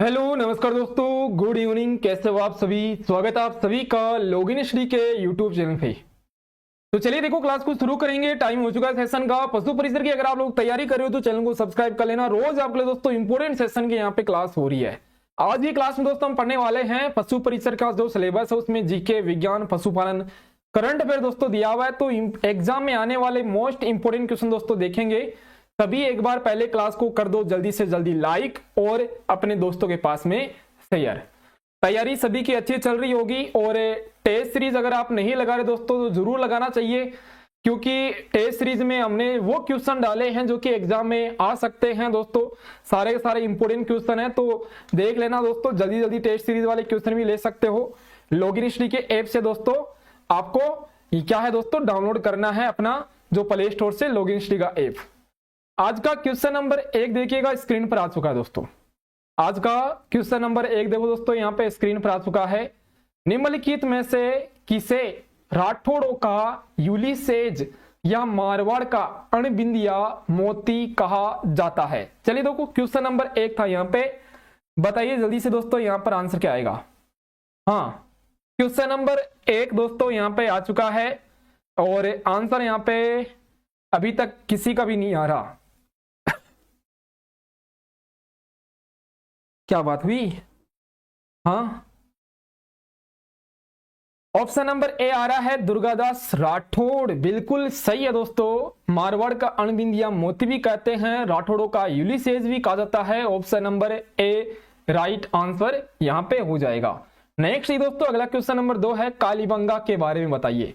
Hello नमस्कार दोस्तों, good evening. कैसे हो आप सभी? स्वागत है आप सभी का लॉगिन श्री के यूट्यूब चैनल पे। तो चलिए देखो, क्लास को शुरू करेंगे। टाइम हो चुका है सेशन का। पशु परिसर की अगर आप लोग तैयारी कर रहे हो तो चैनल को सब्सक्राइब कर लेना। रोज आपके लिए दोस्तों इंपोर्टेंट सेशन की यहाँ पे क्लास हो रही है। आज की क्लास में दोस्तों हम पढ़ने वाले हैं पशु परिसर का जो सिलेबस है उसमें जीके, विज्ञान, पशुपालन, करंट अफेयर दोस्तों दिया हुआ है। तो एग्जाम में आने वाले मोस्ट इंपोर्टेंट क्वेश्चन दोस्तों देखेंगे। तभी एक बार पहले क्लास को कर दो जल्दी से जल्दी लाइक और अपने दोस्तों के पास में शेयर। तैयारी सभी की अच्छी चल रही होगी और टेस्ट सीरीज अगर आप नहीं लगा रहे दोस्तों तो जरूर लगाना चाहिए, क्योंकि टेस्ट सीरीज में हमने वो क्वेश्चन डाले हैं जो कि एग्जाम में आ सकते हैं दोस्तों। सारे के सारे इंपोर्टेंट क्वेश्चन हैं, तो देख लेना दोस्तों। जल्दी जल्दी टेस्ट सीरीज वाले क्वेश्चन भी ले सकते हो लॉगिन हिस्ट्री के ऐप से। दोस्तों आपको क्या है दोस्तों, डाउनलोड करना है अपना जो प्ले स्टोर से लॉगिन हिस्ट्री का ऐप। आज का क्वेश्चन नंबर 1 देखिएगा, स्क्रीन पर आ चुका है दोस्तों। आज का क्वेश्चन नंबर 1 देखो दोस्तों, यहाँ पे स्क्रीन पर आ चुका है। निम्नलिखित में से किसे राठौड़ों का यूलिसेज या मारवाड़ का अणबिंदिया मोती कहा जाता है? चलिए देखो, क्वेश्चन नंबर 1 था यहाँ पे। बताइए जल्दी से दोस्तों यहाँ पर आंसर क्या आएगा। हाँ, क्वेश्चन नंबर 1 दोस्तों यहाँ पे आ चुका है और आंसर यहाँ पे अभी तक किसी का भी नहीं आ रहा। क्या बात हुई? हाँ, ऑप्शन नंबर ए आ रहा है दुर्गादास राठौड़। बिल्कुल सही है दोस्तों। मारवाड़ का अणबिंदिया मोती भी कहते हैं, राठौड़ों का यूलिसेज भी कहा जाता है। Option number A right answer यहाँ पे हो जाएगा। नेक्स्ट दोस्तों अगला क्वेश्चन नंबर 2 है, कालीबंगा के बारे में बताइए।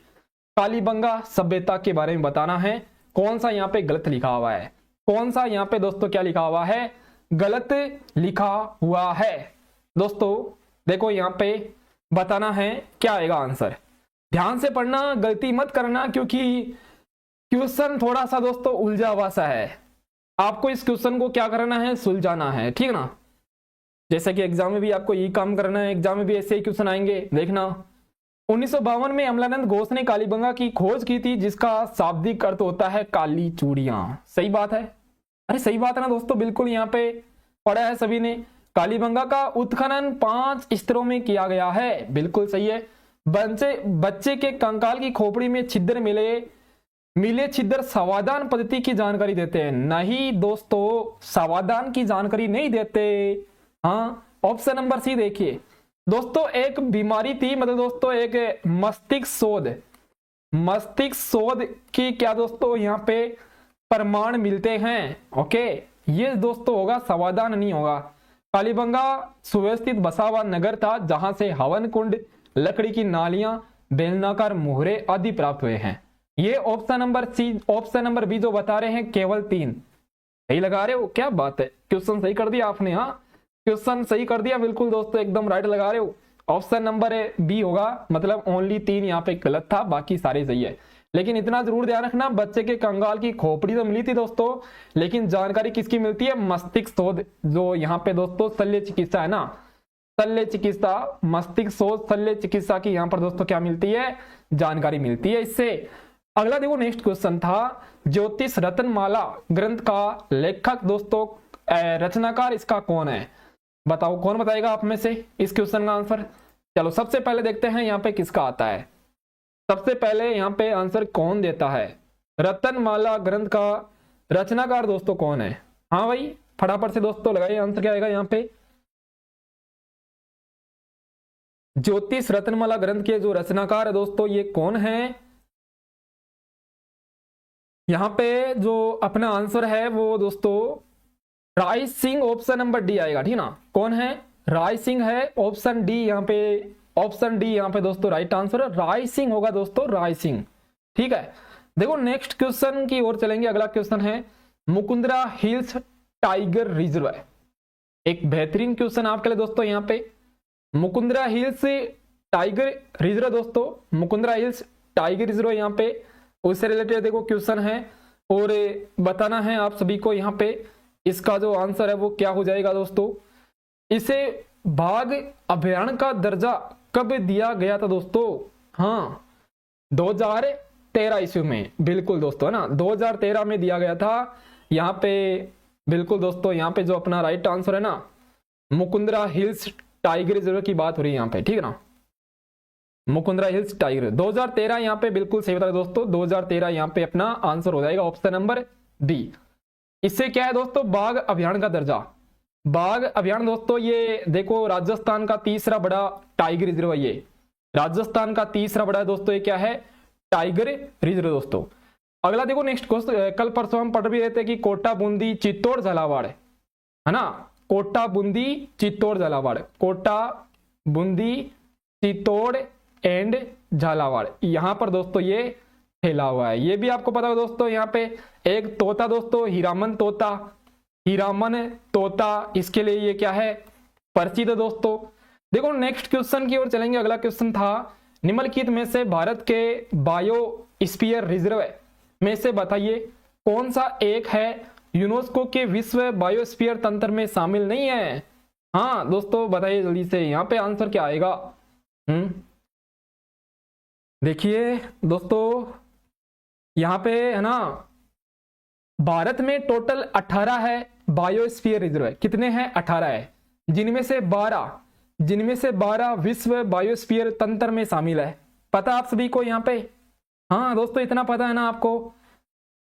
कालीबंगा सभ्यता के बारे में बताना है। कौन सा यहाँ पे गलत लिखा हुआ है? कौन सा यहाँ पे दोस्तों क्या लिखा हुआ है? गलत लिखा हुआ है दोस्तों। देखो यहाँ पे बताना है क्या आएगा आंसर। ध्यान से पढ़ना, गलती मत करना, क्योंकि क्वेश्चन थोड़ा सा दोस्तों उलझा हुआ सा है। आपको इस क्वेश्चन को क्या करना है, सुलझाना है, ठीक ना। जैसे कि एग्जाम में भी आपको यही काम करना है। एग्जाम में भी ऐसे ही क्वेश्चन आएंगे, देखना। 1952 में अमलानंद घोष ने कालीबंगा की खोज की थी, जिसका शाब्दिक अर्थ होता है काली चूड़ियां। सही बात है। अरे सही बात है ना दोस्तों, बिल्कुल यहाँ पे पढ़ा है सभी ने। कालीबंगा का उत्खनन 5 स्तरों में किया गया है। बिल्कुल सही है। बच्चे के कंकाल की खोपड़ी में छिद्र मिले छिद्र समाधान पद्धति की जानकारी देते हैं। नहीं दोस्तों, समाधान की जानकारी नहीं देते। हाँ, ऑप्शन नंबर सी देखिए दोस्तों। एक बीमारी थी, मतलब दोस्तों एक मस्तिष्क शोध की क्या दोस्तों यहाँ पे प्रमाण मिलते हैं। ओके, ये दोस्तों होगा, समाधान नहीं होगा। कालीबंगा सुव्यवस्थित बसा हुआ नगर था, जहां से हवन कुंड, लकड़ी की नालियां, बेलनाकार मोहरे आदि प्राप्त हुए हैं। ये option number C, option number B जो बता रहे हैं केवल 3 सही लगा रहे हो। क्या बात है, क्वेश्चन सही कर दिया आपने। हाँ, क्वेश्चन सही कर दिया बिल्कुल दोस्तों, एकदम राइट लगा रहे हो। ऑप्शन नंबर बी होगा, मतलब ओनली 3 यहाँ पे गलत था, बाकी सारे सही है। लेकिन इतना जरूर ध्यान रखना, बच्चे के कंगाल की खोपड़ी तो मिली थी दोस्तों, लेकिन जानकारी किसकी मिलती है? मस्तिष्क शोध, जो यहाँ पे दोस्तों शल्य चिकित्सा है ना, शल्य चिकित्सा, मस्तिष्क शोध, शल्य चिकित्सा की यहाँ पर दोस्तों क्या मिलती है? जानकारी मिलती है इससे। अगला देखो, नेक्स्ट क्वेश्चन था, ज्योतिष रत्नमाला ग्रंथ का लेखक दोस्तों, रचनाकार इसका कौन है? बताओ, कौन बताएगा आप में से इस क्वेश्चन का आंसर? चलो सबसे पहले देखते हैं यहाँ पे किसका आता है। सबसे पहले यहाँ पे आंसर कौन देता है? रत्नमाला ग्रंथ का रचनाकार दोस्तों कौन है? हाँ भाई, फटाफट से दोस्तों लगाइए, आंसर क्या आएगा यहाँ पे? ज्योतिष रत्नमाला ग्रंथ के जो रचनाकार है दोस्तों, ये कौन है? यहाँ पे जो अपना आंसर है वो दोस्तों Rai Singh, option number D आएगा, ठीक ना। कौन है? राय सिंह है। ऑप्शन डी यहाँ पे, ऑप्शन डी यहाँ पे दोस्तों राइट आंसर है। राय सिंह होगा दोस्तों, राय सिंह, ठीक है। देखो नेक्स्ट क्वेश्चन की ओर चलेंगे। अगला क्वेश्चन है, मुकुंदरा हिल्स टाइगर रिजर्व। एक बेहतरीन क्वेश्चन आपके लिए दोस्तों यहाँ पे। मुकुंदरा हिल्स टाइगर रिजर्व दोस्तों, मुकुंदरा हिल्स टाइगर रिजर्व यहाँ पे उससे रिलेटेड देखो क्वेश्चन है और बताना है आप सभी को यहाँ पे इसका जो आंसर है वो क्या हो जाएगा दोस्तों। इसे बाघ अभयारण्य का दर्जा कब दिया गया था दोस्तों? हाँ, 2013 ईस्वी में। बिल्कुल दोस्तों, है ना, 2013 में दिया गया था यहाँ पे। बिल्कुल दोस्तों, यहाँ पे जो अपना राइट आंसर है ना, मुकुंदरा हिल्स टाइगर रिजर्व की बात हो रही है यहाँ पे, ठीक है ना, मुकुंदरा हिल्स टाइगर 2013 यहाँ पे बिल्कुल सही बता दोस्तों, 2013 यहाँ पे अपना आंसर हो जाएगा ऑप्शन नंबर डी। इससे क्या है दोस्तों, बाघ अभ्यारण्य का दर्जा। बाघ अभ्यारण्य दोस्तों ये देखो राजस्थान का तीसरा बड़ा टाइगर रिजर्व है, ये राजस्थान का तीसरा बड़ा है दोस्तों, ये क्या है, टाइगर रिजर्व दोस्तों। अगला देखो नेक्स्ट क्वेश्चन, कल परसों हम पढ़ भी रहे थे कि कोटा बूंदी चित्तौड़ झालावाड़ है ना, कोटा बूंदी चित्तौड़ झालावाड़, कोटा बूंदी चित्तौड़ एंड झालावाड़, यहां पर दोस्तों ये फैला हुआ है। ये भी आपको पता है दोस्तों, यहाँ पे एक तोता दोस्तों हीरामन तोता, हीरामन तोता, इसके लिए ये क्या है, प्रसिद्ध दोस्तों। देखो नेक्स्ट क्वेश्चन की ओर चलेंगे। अगला क्वेश्चन था निम्नलिखित में से भारत के बायोस्फीयर रिजर्व में से बताइए कौन सा एक है यूनेस्को के विश्व बायोस्फीयर तंत्र में शामिल नहीं है। हाँ दोस्तों बताइए जल्दी से, यहाँ पे आंसर क्या आएगा। देखिए दोस्तों यहाँ पे है ना, भारत में टोटल 18 है बायोस्फीयर रिजर्व, कितने हैं, 18 है, जिनमें से 12 विश्व बायोस्फीयर तंत्र में शामिल है। पता आप सभी को यहाँ पे, हाँ दोस्तों इतना पता है ना आपको।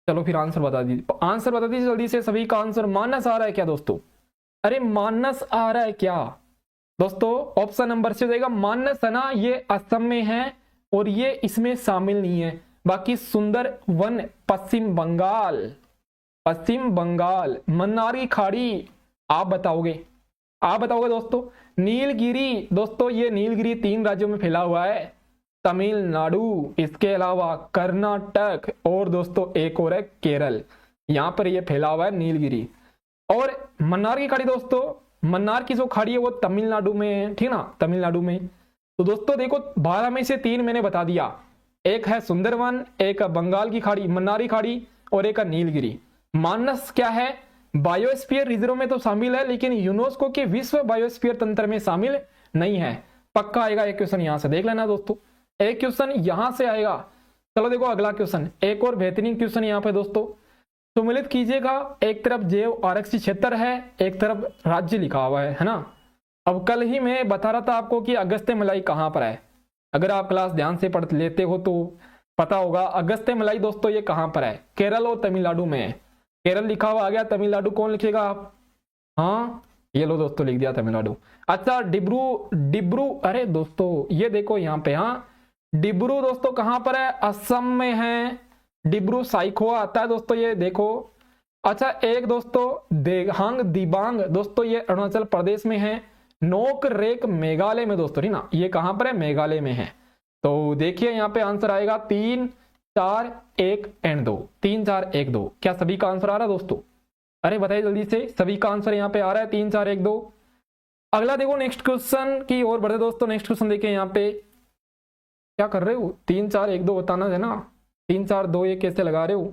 चलो फिर आंसर बता दीजिए जल्दी से सभी का आंसर। मानस आ रहा है क्या दोस्तों, अरे मानस आ रहा है क्या दोस्तों, ऑप्शन नंबर से हो जाएगा मानस है ना, ये असम में है और ये इसमें शामिल नहीं है। बाकी सुंदर वन पश्चिम बंगाल, मन्नार की खाड़ी आप बताओगे दोस्तों। नीलगिरी दोस्तों, ये नीलगिरी 3 राज्यों में फैला हुआ है, तमिलनाडु, इसके अलावा कर्नाटक और दोस्तों एक और है केरल, यहां पर ये फैला हुआ है नीलगिरी। और मन्नार की खाड़ी दोस्तों, मन्नार की जो खाड़ी है वो तमिलनाडु में है, ठीक ना, तमिलनाडु में। तो दोस्तों देखो 12 में से 3 मैंने बता दिया, एक है सुंदरवन, एक बंगाल की खाड़ी मन्नारी खाड़ी और एक है नीलगिरी। मानस क्या है, बायोस्फीयर रिजर्व में तो शामिल है लेकिन यूनेस्को के विश्व बायोस्फीयर तंत्र में शामिल नहीं है। पक्का आएगा एक क्वेश्चन, यहां से देख लेना दोस्तों, एक क्वेश्चन यहां से आएगा। चलो देखो अगला क्वेश्चन, एक और बेहतरीन क्वेश्चन यहाँ पे दोस्तों, सम्मिलित कीजिएगा। एक तरफ जैव आरक्षित क्षेत्र है, एक तरफ राज्य लिखा हुआ है ना। अब कल ही मैं बता रहा था आपको कि अगस्त्य मलाई कहां पर है, अगर आप क्लास ध्यान से पढ़ लेते हो तो पता होगा। अगस्त्य मलाई दोस्तों ये कहां पर है, केरल और तमिलनाडु में है। केरल लिखा हुआ आ गया, तमिलनाडु कौन लिखेगा आप, हाँ ये लो दोस्तों लिख दिया तमिलनाडु। अच्छा डिब्रू, अरे दोस्तों ये देखो यहाँ पे, हाँ डिब्रू दोस्तों कहां पर है, असम में है। डिब्रू साइखोवा आता है दोस्तों, ये देखो। अच्छा एक दोस्तों देहांग दिबांग दोस्तों, ये अरुणाचल प्रदेश में है। नोक रेक मेघालय में दोस्तों, ना ये कहां पर है, मेघालय में है। तो देखिए यहाँ पे आंसर आएगा 3, 4, 1 एंड 2, 3, 4, 1, 2। क्या सभी का आंसर आ रहा है दोस्तों, अरे बताइए जल्दी से, सभी का आंसर यहाँ पे आ रहा है 3, 4, 1, 2। अगला देखो नेक्स्ट क्वेश्चन की ओर बढ़े दोस्तों। नेक्स्ट क्वेश्चन देखिए यहाँ पे, क्या कर रहे हो, 3, 4, 1, 2 बताना है ना, 3, 4, 2, 1 कैसे लगा रहे हो।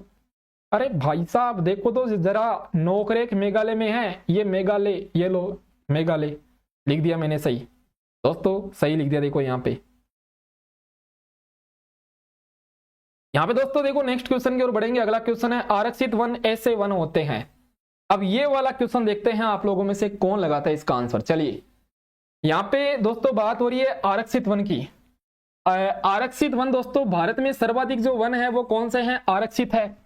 अरे भाई साहब देखो तो जरा, नोकरेक मेघालय में है, ये मेघालय, ये लो मेघालय लिख दिया मैंने, सही दोस्तों सही लिख दिया। देखो यहाँ पे दोस्तों देखो नेक्स्ट क्वेश्चन की ओर बढ़ेंगे। अगला क्वेश्चन है आरक्षित वन ऐसे वन होते हैं। अब ये वाला क्वेश्चन देखते हैं आप लोगों में से कौन लगाता है इसका आंसर। चलिए यहाँ पे दोस्तों बात हो रही है आरक्षित वन की। आरक्षित वन दोस्तों, भारत में सर्वाधिक जो वन है वो कौन से हैं, आरक्षित है।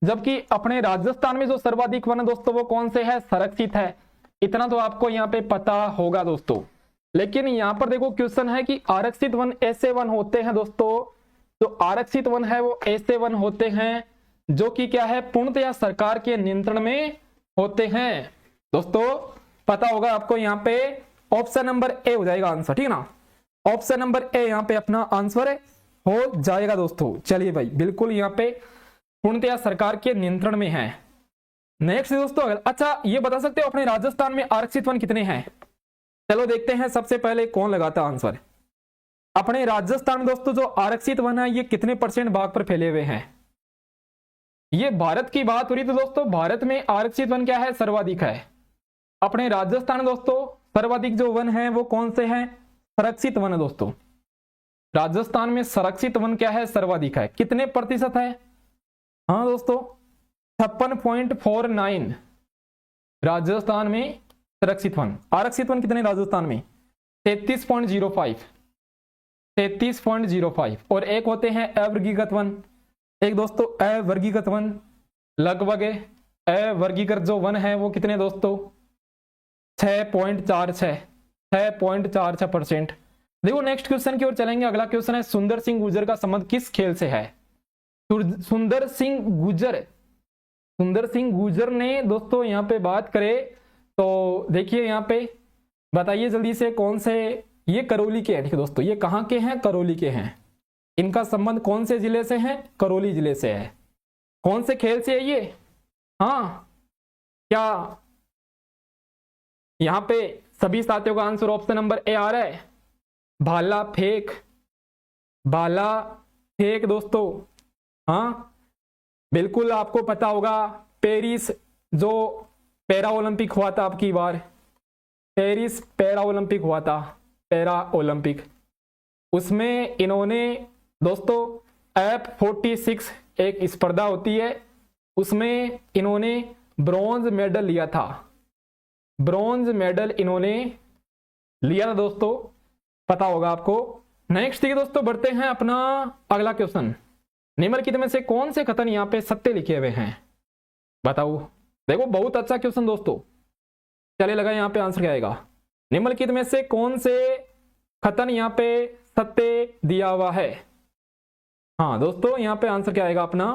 जबकि अपने राजस्थान में जो सर्वाधिक वन है दोस्तों वो कौन से है, संरक्षित है। इतना तो आपको यहाँ पे पता होगा दोस्तों। लेकिन यहाँ पर देखो क्वेश्चन है कि आरक्षित वन ऐसे वन होते हैं दोस्तों, तो आरक्षित वन है वो ऐसे वन होते हैं जो कि क्या है, पूर्णतया सरकार के नियंत्रण में होते हैं दोस्तों। पता होगा आपको, यहाँ पे ऑप्शन नंबर ए हो जाएगा आंसर, ठीक है ना, ऑप्शन नंबर ए यहाँ पे अपना आंसर हो जाएगा दोस्तों। चलिए भाई बिल्कुल यहाँ पे पूर्णतया सरकार के नियंत्रण में है। नेक्स्ट दोस्तों, अच्छा ये बता सकते हो अपने राजस्थान में आरक्षित वन कितने हैं। चलो देखते हैं सबसे पहले कौन लगाता आंसर। अपने राजस्थान में दोस्तों जो आरक्षित वन है ये कितने % भाग पर फैले हुए हैं। ये भारत की बात हो रही तो दोस्तों भारत में आरक्षित वन क्या है, सर्वाधिक है। अपने राजस्थान में दोस्तों सर्वाधिक जो वन है वो कौन से हैं, संरक्षित वन है दोस्तों। राजस्थान में संरक्षित वन क्या है, सर्वाधिक है। कितने % है, हाँ दोस्तों 56.49 राजस्थान में संरक्षित वन। आरक्षित वन कितने राजस्थान में? 33.05, 33.05। और एक होते हैं अवर्गीकृत वन। एक दोस्तों अवर्गीकृत वन लगभग अवर्गीकृत जो वन है वो कितने दोस्तों? 6.46, 6.46%। देखो नेक्स्ट क्वेश्चन की ओर चलेंगे। अगला क्वेश्चन है सुंदर सिंह गुर्जर का संबंध किस खेल से है? सुंदर सिंह गुर्जर ने दोस्तों यहाँ पे बात करें तो देखिए यहाँ पे बताइए जल्दी से कौन से, ये करौली के हैं। ठीक है दोस्तों, ये कहाँ के हैं? करौली के हैं। इनका संबंध कौन से जिले से है? करौली जिले से है। कौन से खेल से है ये? हाँ, क्या यहाँ पे सभी साथियों का आंसर ऑप्शन नंबर ए आ रहा है? भाला फेंक, भाला फेंक दोस्तों। हाँ बिल्कुल, आपको पता होगा पेरिस जो पैरा ओलंपिक हुआ था आपकी बार, पेरिस पैरा ओलंपिक हुआ था, पैरा ओलंपिक, उसमें इन्होंने दोस्तों F46 एक स्पर्धा होती है, उसमें इन्होंने ब्रॉन्ज मेडल लिया था। ब्रॉन्ज मेडल इन्होंने लिया था दोस्तों, पता होगा आपको। नेक्स्ट देखिए दोस्तों, बढ़ते हैं अपना अगला क्वेश्चन। निम्नलिखित में से कौन से कथन यहाँ पे सत्य लिखे हुए हैं? बताओ। देखो बहुत अच्छा क्वेश्चन दोस्तों, चले लगा यहाँ पे आंसर क्या आएगा। निम्नलिखित में से कौन से कथन यहाँ पे सत्य दिया हुआ है? हाँ दोस्तों, यहाँ पे आंसर क्या आएगा अपना?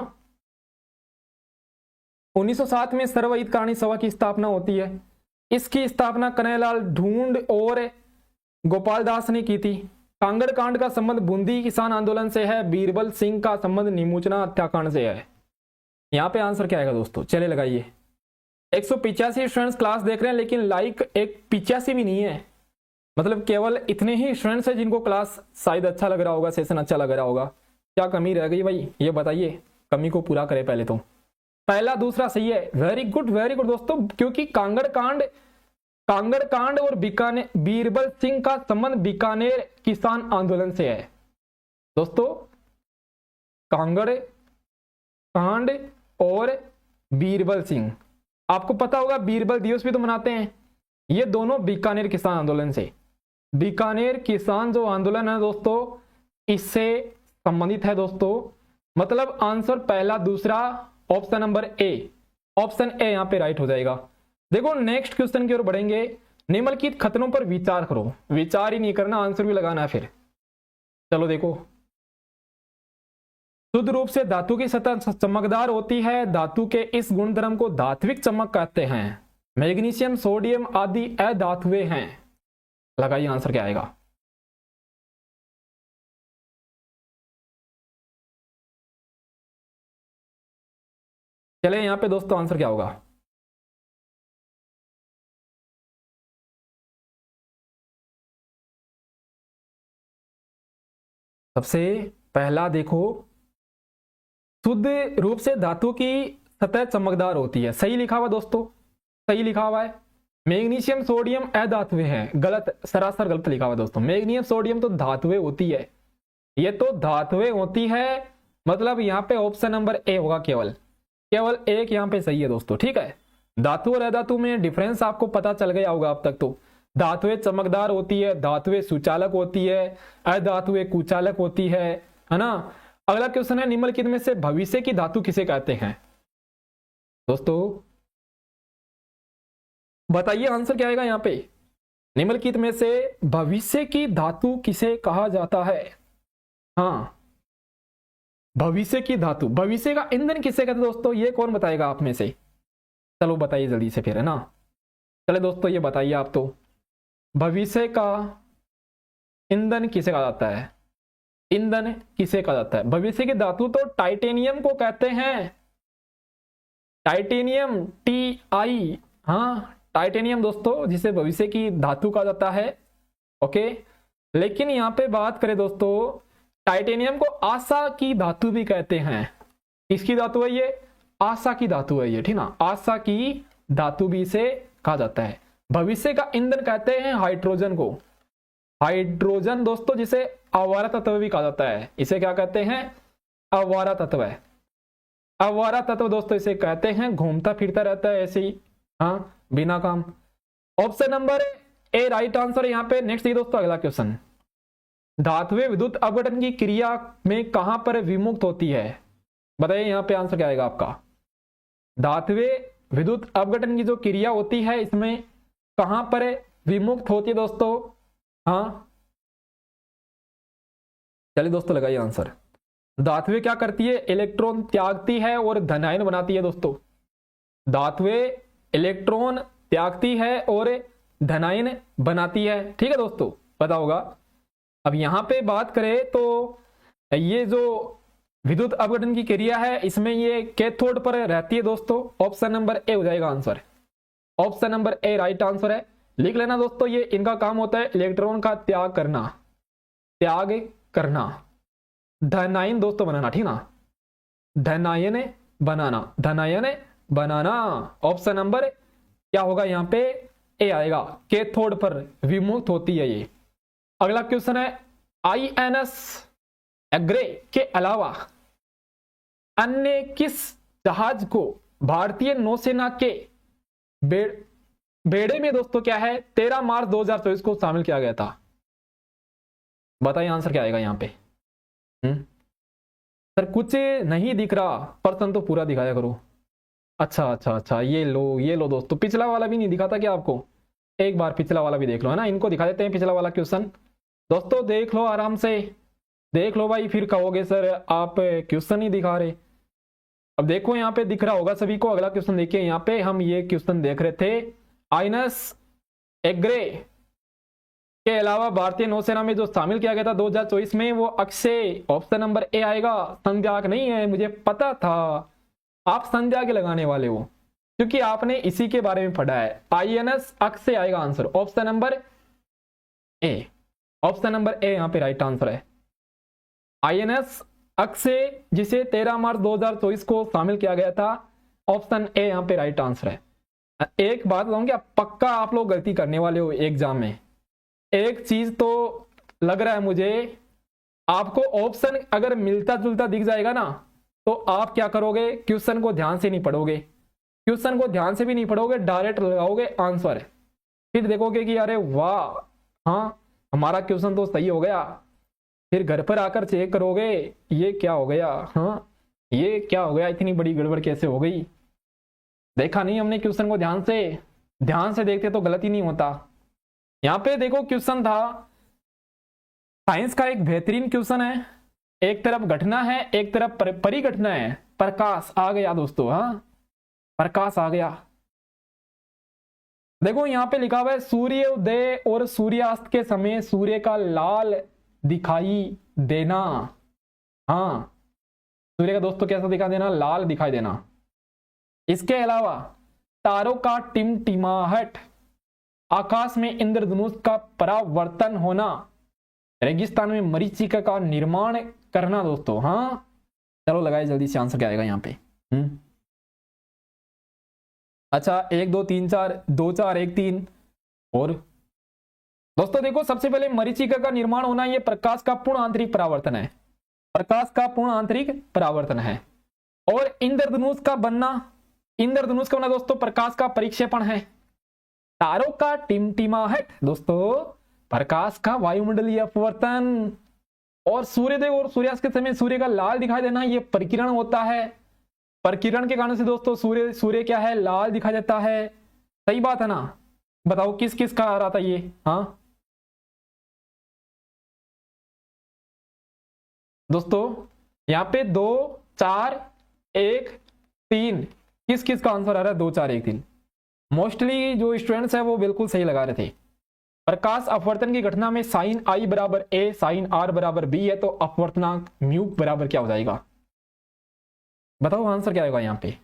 1907 में सर्वहितकारी सभा की स्थापना होती है। इसकी स्थापना कन्हैयालाल ढूंढ और गोपाल दास ने की थी। कांगड़ कांड का संबंध बूंदी किसान आंदोलन से है। बीरबल सिंह का संबंध नीमूचना हत्याकांड से है। यहाँ पे आंसर क्या आएगा दोस्तों? चले लगाइए। 185 स्टूडेंट्स क्लास देख रहे हैं, लेकिन लाइक एक 85 भी नहीं है, मतलब केवल इतने ही स्टूडेंट्स हैं जिनको क्लास शायद अच्छा लग रहा होगा, सेशन अच्छा लग रहा होगा। क्या कमी रह गई भाई, ये बताइए, कमी को पूरा करें पहले तो। पहला दूसरा सही है, वेरी गुड दोस्तों, क्योंकि कांगड़ कांड और बीकानेर, बीरबल सिंह का संबंध बीकानेर किसान आंदोलन से है दोस्तों। कांगड़ कांड और बीरबल सिंह, आपको पता होगा बीरबल दिवस भी तो मनाते हैं, ये दोनों बीकानेर किसान आंदोलन से, बीकानेर किसान जो आंदोलन है दोस्तों इससे संबंधित है दोस्तों। मतलब आंसर पहला दूसरा option number A, option A यहां पे राइट हो जाएगा। देखो नेक्स्ट क्वेश्चन की ओर बढ़ेंगे। निम्नलिखित कथनों पर विचार करो, विचार ही नहीं करना, आंसर भी लगाना है फिर। चलो देखो, शुद्ध रूप से धातु की सतह चमकदार होती है। धातु के इस गुणधर्म को धात्विक चमक कहते हैं। मैग्नीशियम सोडियम आदि अधातुएं हैं। लगाइए आंसर क्या आएगा। चले यहां पे दोस्तों आंसर क्या होगा। सबसे पहला देखो, शुद्ध रूप से धातु की सतह चमकदार होती है, सही लिखा हुआ दोस्तों, सही लिखा हुआ है। मैग्नीशियम सोडियम अधातुएं हैं, गलत, सरासर गलत लिखा हुआ दोस्तों। मैग्नीशियम सोडियम तो धातुएं होती है, ये तो धातुएं होती है, मतलब यहाँ पे ऑप्शन नंबर ए होगा, केवल एक यहाँ पे सही है दोस्तों। ठीक है, धातु और अधातु में डिफरेंस आपको पता चल गया होगा अब तक तो। धातुएं चमकदार होती है, धातुएं सुचालक होती है, अधातुएं कुचालक होती है ना। अगला क्वेश्चन है, निम्नलिखित में से भविष्य की धातु किसे कहते हैं? दोस्तों बताइए आंसर क्या आएगा यहाँ पे। निम्नलिखित में से भविष्य की धातु किसे कहा जाता है? हाँ, भविष्य की धातु, भविष्य का ईंधन किसे कहते हैं दोस्तों, ये कौन बताएगा आप में से? चलो बताइए जल्दी से फिर, है ना। चले दोस्तों ये बताइए आप तो, भविष्य का ईंधन किसे कहा जाता है? ईंधन किसे कहा जाता है? भविष्य की धातु तो टाइटेनियम को कहते हैं, टाइटेनियम, TI, हाँ टाइटेनियम दोस्तों, जिसे भविष्य की धातु कहा जाता है। ओके, लेकिन यहां पे बात करें दोस्तों, टाइटेनियम को आशा की धातु भी कहते हैं। किसकी धातु है ये? आशा की धातु है ये, ठीक ना, आशा की धातु भी इसे कहा जाता है। भविष्य का ईंधन कहते हैं हाइड्रोजन को, हाइड्रोजन दोस्तों जिसे आवारा तत्व भी कहा जाता है, इसे क्या कहते हैं? आवारा तत्व है। आवारा तत्व दोस्तों इसे कहते हैं, घूमता फिरता रहता है ऐसे ही, हाँ बिना काम। Option number A right answer है यहाँ पे। नेक्स्ट ये दोस्तों अगला क्वेश्चन, धात्विक विद्युत अपघटन की क्रिया में कहां पर विमुक्त होती है? बताइए यहाँ पे आंसर क्या आएगा आपका। धात्विक विद्युत अपघटन की जो क्रिया होती है इसमें कहां पर विमुक्त होती है दोस्तों? हाँ चलिए दोस्तों लगाइए आंसर। धात्विक क्या करती है? इलेक्ट्रॉन त्यागती है और धनायन बनाती है दोस्तों। धात्विक इलेक्ट्रॉन त्यागती है और धनायन बनाती है, ठीक है दोस्तों, पता होगा। अब यहां पे बात करें तो ये जो विद्युत अपघटन की क्रिया है इसमें ये कैथोड पर रहती है दोस्तों। ऑप्शन नंबर ए हो जाएगा answer. Option number A right answer है, लिख लेना दोस्तों। ये इनका काम होता है इलेक्ट्रॉन का त्याग करना, त्याग करना, धनायन दोस्तों बनाना, ठीक ना, धनायन बनाना, धनायन बनाना। ऑप्शन नंबर क्या होगा यहाँ पे? ए आएगा, कैथोड पर विमुक्त होती है ये। अगला क्वेश्चन है, आईएनएस एग्रे के अलावा अन्य किस जहाज को भारतीय नौसेना के बेड़े में दोस्तों क्या है 13 मार्च 2024 को शामिल किया गया था? बताइए आंसर क्या आएगा यहाँ पे। सर कुछ नहीं दिख रहा, पर्सन तो पूरा दिखाया करो। अच्छा, ये लो दोस्तों, पिछला वाला भी नहीं दिखा था क्या आपको? एक बार पिछला वाला भी देख लो, है ना। इनको दिखा देते हैं पिछला वाला क्वेश्चन दोस्तों, देख लो आराम से, देख लो भाई, फिर कहोगे सर आप क्वेश्चन ही दिखा रहे। अब देखो यहाँ पे दिख रहा होगा सभी को। अगला क्वेश्चन देखिए, यहाँ पे हम ये क्वेश्चन देख रहे थे, आईएनएस एग्रे के अलावा भारतीय नौसेना में जो शामिल किया गया था 2024 में, वो अक्षय। ऑप्शन नंबर ए आएगा। संध्याक नहीं है, मुझे पता था आप संध्या के लगाने वाले हो क्योंकि आपने इसी के बारे में पढ़ा है। आईएनएस अक्षय आएगा answer. Option number A, option number A यहाँ पे राइट आंसर है। आईएनएस अक्षय जिसे 13 मार्च 2024 को शामिल किया गया था, ऑप्शन ए यहाँ पे राइट आंसर है। एक बात बताऊंगी, पक्का आप लोग गलती करने वाले हो एग्जाम में। एक चीज तो लग रहा है मुझे, आपको ऑप्शन अगर मिलता जुलता दिख जाएगा ना तो आप क्या करोगे, क्वेश्चन को ध्यान से नहीं पढ़ोगे, क्वेश्चन को ध्यान से भी नहीं पढ़ोगे, डायरेक्ट लगाओगे आंसर, फिर देखोगे कि अरे वाह, हाँ हमारा क्वेश्चन तो सही हो गया। फिर घर पर आकर चेक करोगे ये क्या हो गया, हाँ ये क्या हो गया, इतनी बड़ी गड़बड़ कैसे हो गई, देखा नहीं हमने क्वेश्चन को ध्यान से देखते तो गलती नहीं होता। यहाँ पे देखो क्वेश्चन था, साइंस का एक बेहतरीन क्वेश्चन है, एक तरफ घटना है एक तरफ परिघटना है। प्रकाश आ गया दोस्तों, हाँ प्रकाश आ गया। देखो यहाँ पे लिखा हुआ है, सूर्य उदय और सूर्यास्त के समय सूर्य का लाल दिखाई देना। हाँ सूर्य का दोस्तों कैसा दिखाई देना? लाल दिखाई देना। इसके अलावा तारों का टिमटिमाहट, आकाश में इंद्रधनुष का परावर्तन होना, रेगिस्तान में मरीचिका का निर्माण करना दोस्तों। हाँ चलो लगाए जल्दी से, आंसर क्या आएगा यहाँ पे। अच्छा 1 2 3 4 2 4 1 3 और दोस्तों देखो, सबसे पहले मरीचिका का निर्माण होना, यह प्रकाश का पूर्ण आंतरिक परावर्तन है, प्रकाश का पूर्ण आंतरिक परावर्तन है। और इंद्रधनुष का बनना, इंद्रधनुष का बनना दोस्तों प्रकाश का परिक्षेपण है। तारों का टिमटिमाहट दोस्तों प्रकाश का वायुमंडलीय अपवर्तन। और सूर्योदय और सूर्यास्त के समय सूर्य का लाल दिखाई देना, यह परिकिरण होता है, परिकिरण के कारण से दोस्तों सूर्य क्या है, लाल दिखाई देता है। सही बात है ना? बताओ किस किस का आ रहा था ये? हाँ दोस्तों यहाँ पे 2 4 1 3 किस किस का आंसर आ रहा है? 2 4 1 3। मोस्टली जो स्टूडेंट्स है वो बिल्कुल सही लगा रहे थे। प्रकाश अपवर्तन की घटना में साइन आई बराबर ए साइन आर बराबर बी है, तो अपवर्तनांक म्यू बराबर क्या हो जाएगा? बताओ आंसर क्या होगा यहाँ पे।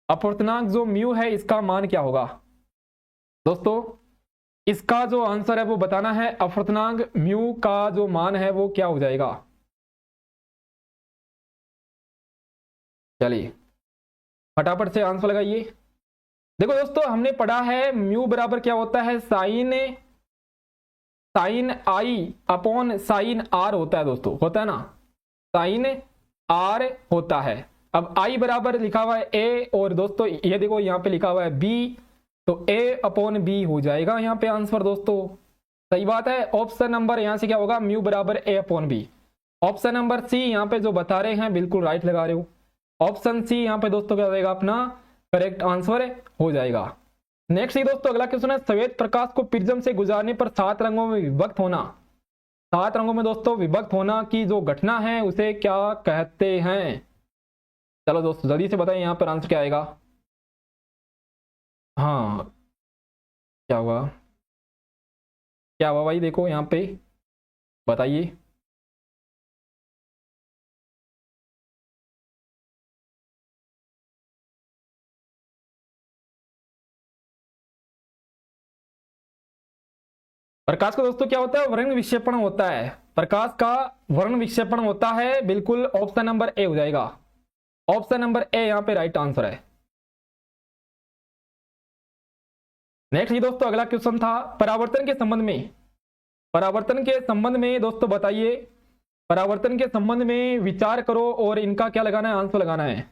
अपवर्तनांक जो म्यू है इसका मान क्या होगा दोस्तों? इसका जो आंसर है वो बताना है। अपवर्तनांक म्यू का जो मान है वो क्या हो जाएगा? चलिए फटाफट से आंसर लगाइए। देखो दोस्तों हमने पढ़ा है म्यू बराबर क्या होता है, sine I upon sine R होता है दोस्तों, होता है ना, साइन आर होता है। अब आई बराबर लिखा हुआ है ए और दोस्तों ये देखो यहाँ पे लिखा हुआ है बी, तो ए अपॉन बी हो जाएगा यहाँ पे आंसर दोस्तों। सही बात है। ऑप्शन नंबर यहाँ से क्या होगा, म्यू बराबर A upon B. Option number C यहाँ पे जो बता रहे हैं बिल्कुल राइट लगा रहे हो। ऑप्शन सी यहाँ पे दोस्तों क्या हो जाएगा, अपना करेक्ट आंसर हो जाएगा। नेक्स्ट ही दोस्तों अगला क्वेश्चन है, श्वेत प्रकाश को प्रिज्म से गुजारने पर 7 रंगों में विभक्त होना, 7 रंगों में दोस्तों विभक्त होना की जो घटना है उसे क्या कहते हैं। चलो दोस्तों जल्दी से बताइए यहाँ पर आंसर क्या आएगा। हाँ क्या हुआ, क्या हुआ भाई, देखो यहाँ पे बताइए। प्रकाश का दोस्तों क्या होता है, वर्ण विक्षेपण होता है। प्रकाश का वर्ण विक्षेपण होता है, बिल्कुल ऑप्शन नंबर ए हो जाएगा। ऑप्शन नंबर ए यहाँ पे राइट आंसर है। नेक्स्ट ही दोस्तों अगला क्वेश्चन था, परावर्तन के संबंध में, परावर्तन के संबंध में दोस्तों बताइए, परावर्तन के संबंध में विचार करो और इनका क्या लगाना है, आंसर लगाना है।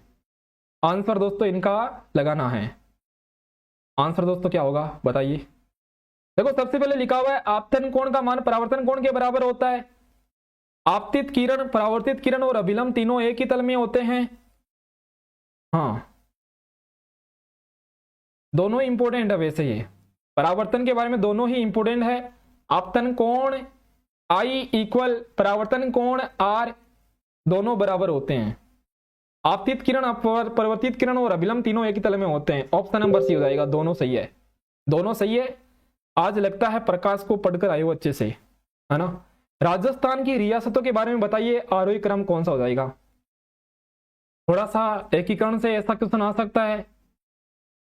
आंसर दोस्तों इनका लगाना है। आंसर दोस्तों क्या होगा बताइए। देखो सबसे पहले लिखा हुआ है आपतन कोण का मान परावर्तन कोण के बराबर होता है। आपतित किरण, परावर्तित किरण और अभिलंब तीनों एक ही तल में होते हैं। हाँ दोनों इंपोर्टेंट है वैसे, ये परावर्तन के बारे में दोनों ही इंपोर्टेंट है। आपतन कोण आई इक्वल परावर्तन कोण आर, दोनों बराबर होते हैं। आपतित किरण, परावर्तित किरण और अभिलंब तीनों एक ही तल में होते हैं। ऑप्शन नंबर सी हो जाएगा, दोनों सही है, दोनों सही है। आज लगता है प्रकाश को पढ़कर आए हो अच्छे से, है ना। राजस्थान की रियासतों के बारे में बताइए, आरोही क्रम कौन सा हो जाएगा। थोड़ा सा एकीकरण से ऐसा क्वेश्चन आ सकता है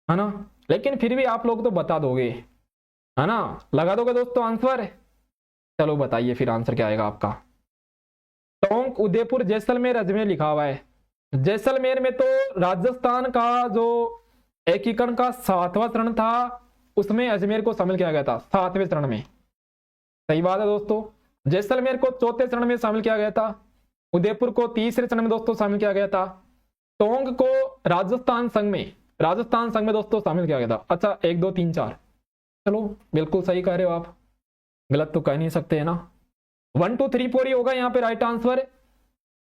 ना, लेकिन फिर भी आप लोग तो बता दोगे, है ना, लगा दोगे दोस्तों आंसर। चलो बताइए फिर आंसर क्या आएगा आपका। टोंक, उदयपुर, जैसलमेर, अजमेर लिखा हुआ है। जैसलमेर में तो राजस्थान का जो एकीकरण का 7वां चरण था उसमें अजमेर को शामिल किया गया था, 7वें चरण में। सही बात है दोस्तों। जैसलमेर को 4थे चरण में शामिल किया गया था। उदयपुर को 3रे चरण में दोस्तों शामिल किया गया था। टोंक को राजस्थान संघ में दोस्तों शामिल किया गया था। अच्छा 1 2 3 4, चलो बिल्कुल सही कह रहे हो आप, गलत तो कह नहीं सकते है ना। 1 2 3 4 ही होगा यहाँ पे राइट आंसर।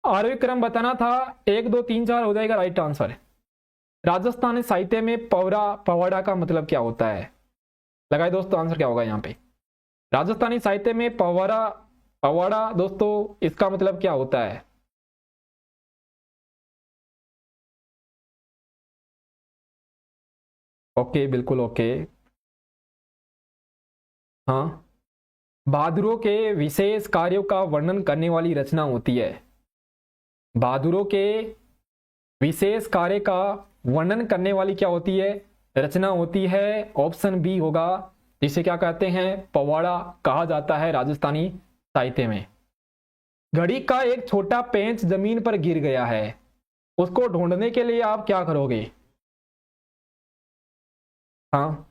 आरोही क्रम बताना था, 1 2 3 4 हो जाएगा राइट आंसर। राजस्थानी साहित्य में पवाड़ा का मतलब क्या होता है, लगाए दोस्तों आंसर क्या होगा यहाँ पे। राजस्थानी साहित्य में पवाड़ा दोस्तों इसका मतलब क्या होता है। ओके बिल्कुल ओके। हाँ बहादुरों के विशेष कार्यों का वर्णन करने वाली रचना होती है। बहादुरों के विशेष कार्य का वर्णन करने वाली क्या होती है, रचना होती है। ऑप्शन बी होगा, जिसे क्या कहते हैं, पवाड़ा कहा जाता है राजस्थानी साहित्य में। घड़ी का एक छोटा पेंच जमीन पर गिर गया है, उसको ढूंढने के लिए आप क्या करोगे। हाँ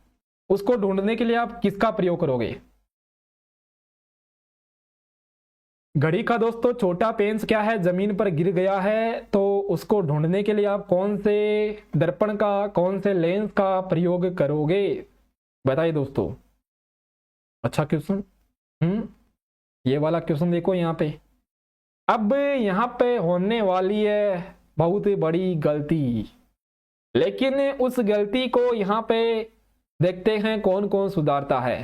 उसको ढूंढने के लिए आप किसका प्रयोग करोगे। घड़ी का दोस्तों छोटा पेंच क्या है, जमीन पर गिर गया है, तो उसको ढूंढने के लिए आप कौन से दर्पण का, कौन से लेंस का प्रयोग करोगे, बताइए दोस्तों। अच्छा क्वेश्चन, ये वाला क्वेश्चन देखो यहाँ पे। अब यहाँ पे होने वाली है बहुत बड़ी गलती, लेकिन उस गलती को यहाँ पे देखते हैं कौन कौन सुधारता है।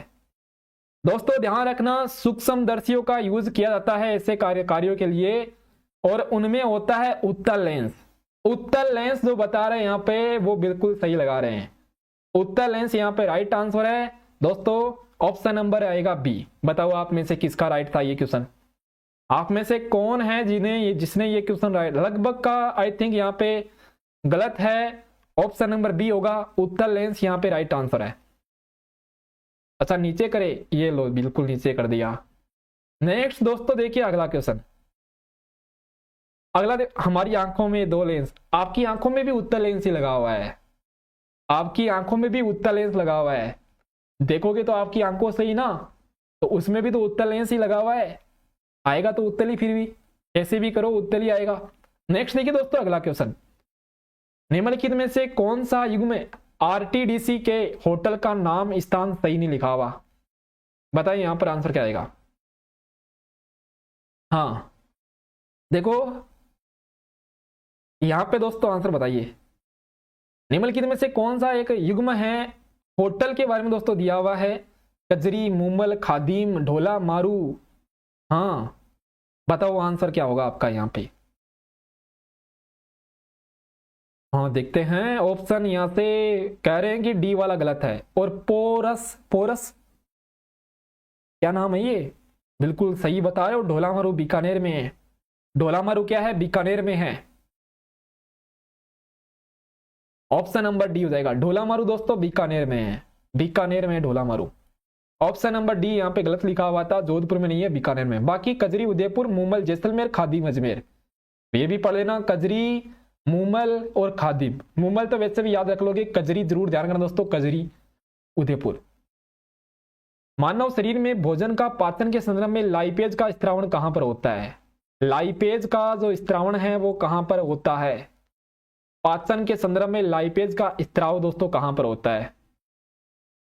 दोस्तों ध्यान रखना, सूक्ष्मदर्शियों का यूज किया जाता है ऐसे कार्यों के लिए, और उनमें होता है उत्तल लेंस। उत्तल लेंस जो बता रहे हैं यहाँ पे वो बिल्कुल सही लगा रहे हैं। उत्तल लेंस यहाँ पे राइट आंसर है दोस्तों। ऑप्शन नंबर आएगा बी। बताओ आप में से किसका राइट था ये क्वेश्चन, आप में से कौन है जिसने ये क्वेश्चन राइट। लगभग का आई थिंक यहाँ पे गलत है। ऑप्शन नंबर बी होगा, उत्तल लेंस यहाँ पे राइट आंसर है। अच्छा नीचे करे, ये लो बिल्कुल नीचे कर दिया। नेक्स्ट दोस्तों देखिए अगला क्वेश्चन। अगला हमारी आंखों में 2 लेंस, आपकी आंखों में भी उत्तल लेंस ही लगा हुआ है। आपकी आंखों में भी उत्तल लेंस लगा हुआ है, देखोगे तो आपकी आंखों से ही ना, तो उसमें भी तो उत्तल लेंस ही लगा हुआ है, आएगा तो उत्तल ही, फिर भी कैसे भी करो उत्तल ही आएगा। नेक्स्ट देखिए दोस्तों अगला क्वेश्चन। निम्नलिखित में से कौन सा युग्म आरटीडीसी के होटल का नाम स्थान सही नहीं लिखा हुआ, बताइए यहां पर आंसर क्या आएगा। हाँ देखो यहां पे दोस्तों आंसर बताइए, निम्नलिखित में से कौन सा एक युग्म है होटल के बारे में दोस्तों दिया हुआ है, कजरी, मूमल, खादिम, ढोला मारू। हाँ बताओ आंसर क्या होगा आपका यहाँ पे। हाँ देखते हैं, ऑप्शन यहां से कह रहे हैं कि डी वाला गलत है, और पोरस, पोरस क्या नाम है ये, बिल्कुल सही बता रहे हो, ढोला मारू बीकानेर में है। ढोला मारू क्या है, बीकानेर में है। ऑप्शन नंबर डी हो जाएगा, ढोला मारू दोस्तों बीकानेर में है, बीकानेर में ढोला मारू। ऑप्शन नंबर डी यहाँ पे गलत लिखा हुआ था, जोधपुर में नहीं है, बीकानेर में। बाकी कजरी उदयपुर, मूमल जैसलमेर, खादिम अजमेर, ये भी पढ़ लेना, कजरी, मूमल और खादिम। मूमल तो वैसे भी याद रख लोगे, कजरी जरूर ध्यान रखना दोस्तों, कजरी उदयपुर। मानव शरीर में भोजन का पाचन के संदर्भ में लाइपेज का स्त्रावण कहां पर होता है, लाइपेज का जो स्त्रावण है वो कहां पर होता है, पाचन के संदर्भ में लाइपेज का स्त्राव दोस्तों कहां पर होता है।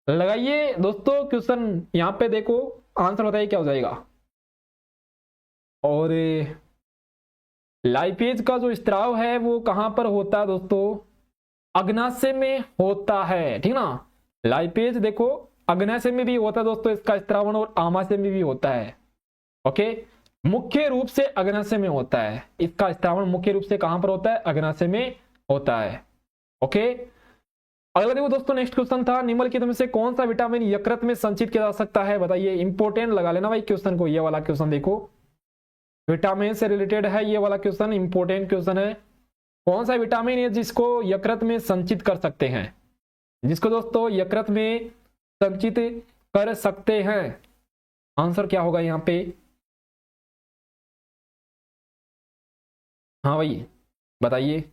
लगाइए दोस्तों क्वेश्चन, यहां पे देखो आंसर बताइए क्या हो जाएगा। और लाइपेज का जो स्त्राव है वो कहां पर होता है दोस्तों, अग्नाशय में होता है, ठीक ना। लाइपेज देखो अग्नाशय में भी होता है दोस्तों इसका स्त्रावण, और आमाशय में भी होता है। ओके, मुख्य रूप से अग्नाशय में होता है इसका स्त्रावण, मुख्य रूप से कहां पर होता है, अग्नाशय में होता है। ओके, अगला देखो दोस्तों नेक्स्ट क्वेश्चन था, निम्नलिखित में से कौन सा विटामिन यकृत में संचित किया जा सकता है, बताइए। इंपोर्टेंट लगा लेना भाई क्वेश्चन को, ये वाला क्वेश्चन देखो विटामिन से रिलेटेड है, ये वाला क्वेश्चन इंपोर्टेंट क्वेश्चन है। कौन सा विटामिन है जिसको यकृत में संचित कर सकते हैं, जिसको दोस्तों यकृत में संचित कर सकते हैं, आंसर क्या होगा यहां पे। हाँ भाई बताइए।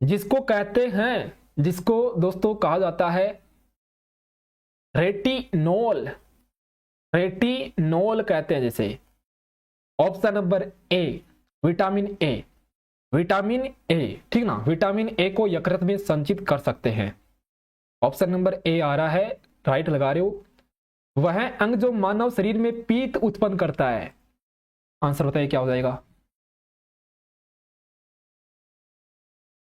जिसको कहते हैं, जिसको दोस्तों कहा जाता है रेटिनोल, रेटिनोल कहते हैं जैसे। Option number A vitamin A, vitamin A, ठीक ना, विटामिन ए को यकृत में संचित कर सकते हैं। ऑप्शन नंबर ए आ रहा है, राइट लगा रहे हो। वह अंग जो मानव शरीर में पीत उत्पन्न करता है, आंसर बताइए क्या हो जाएगा।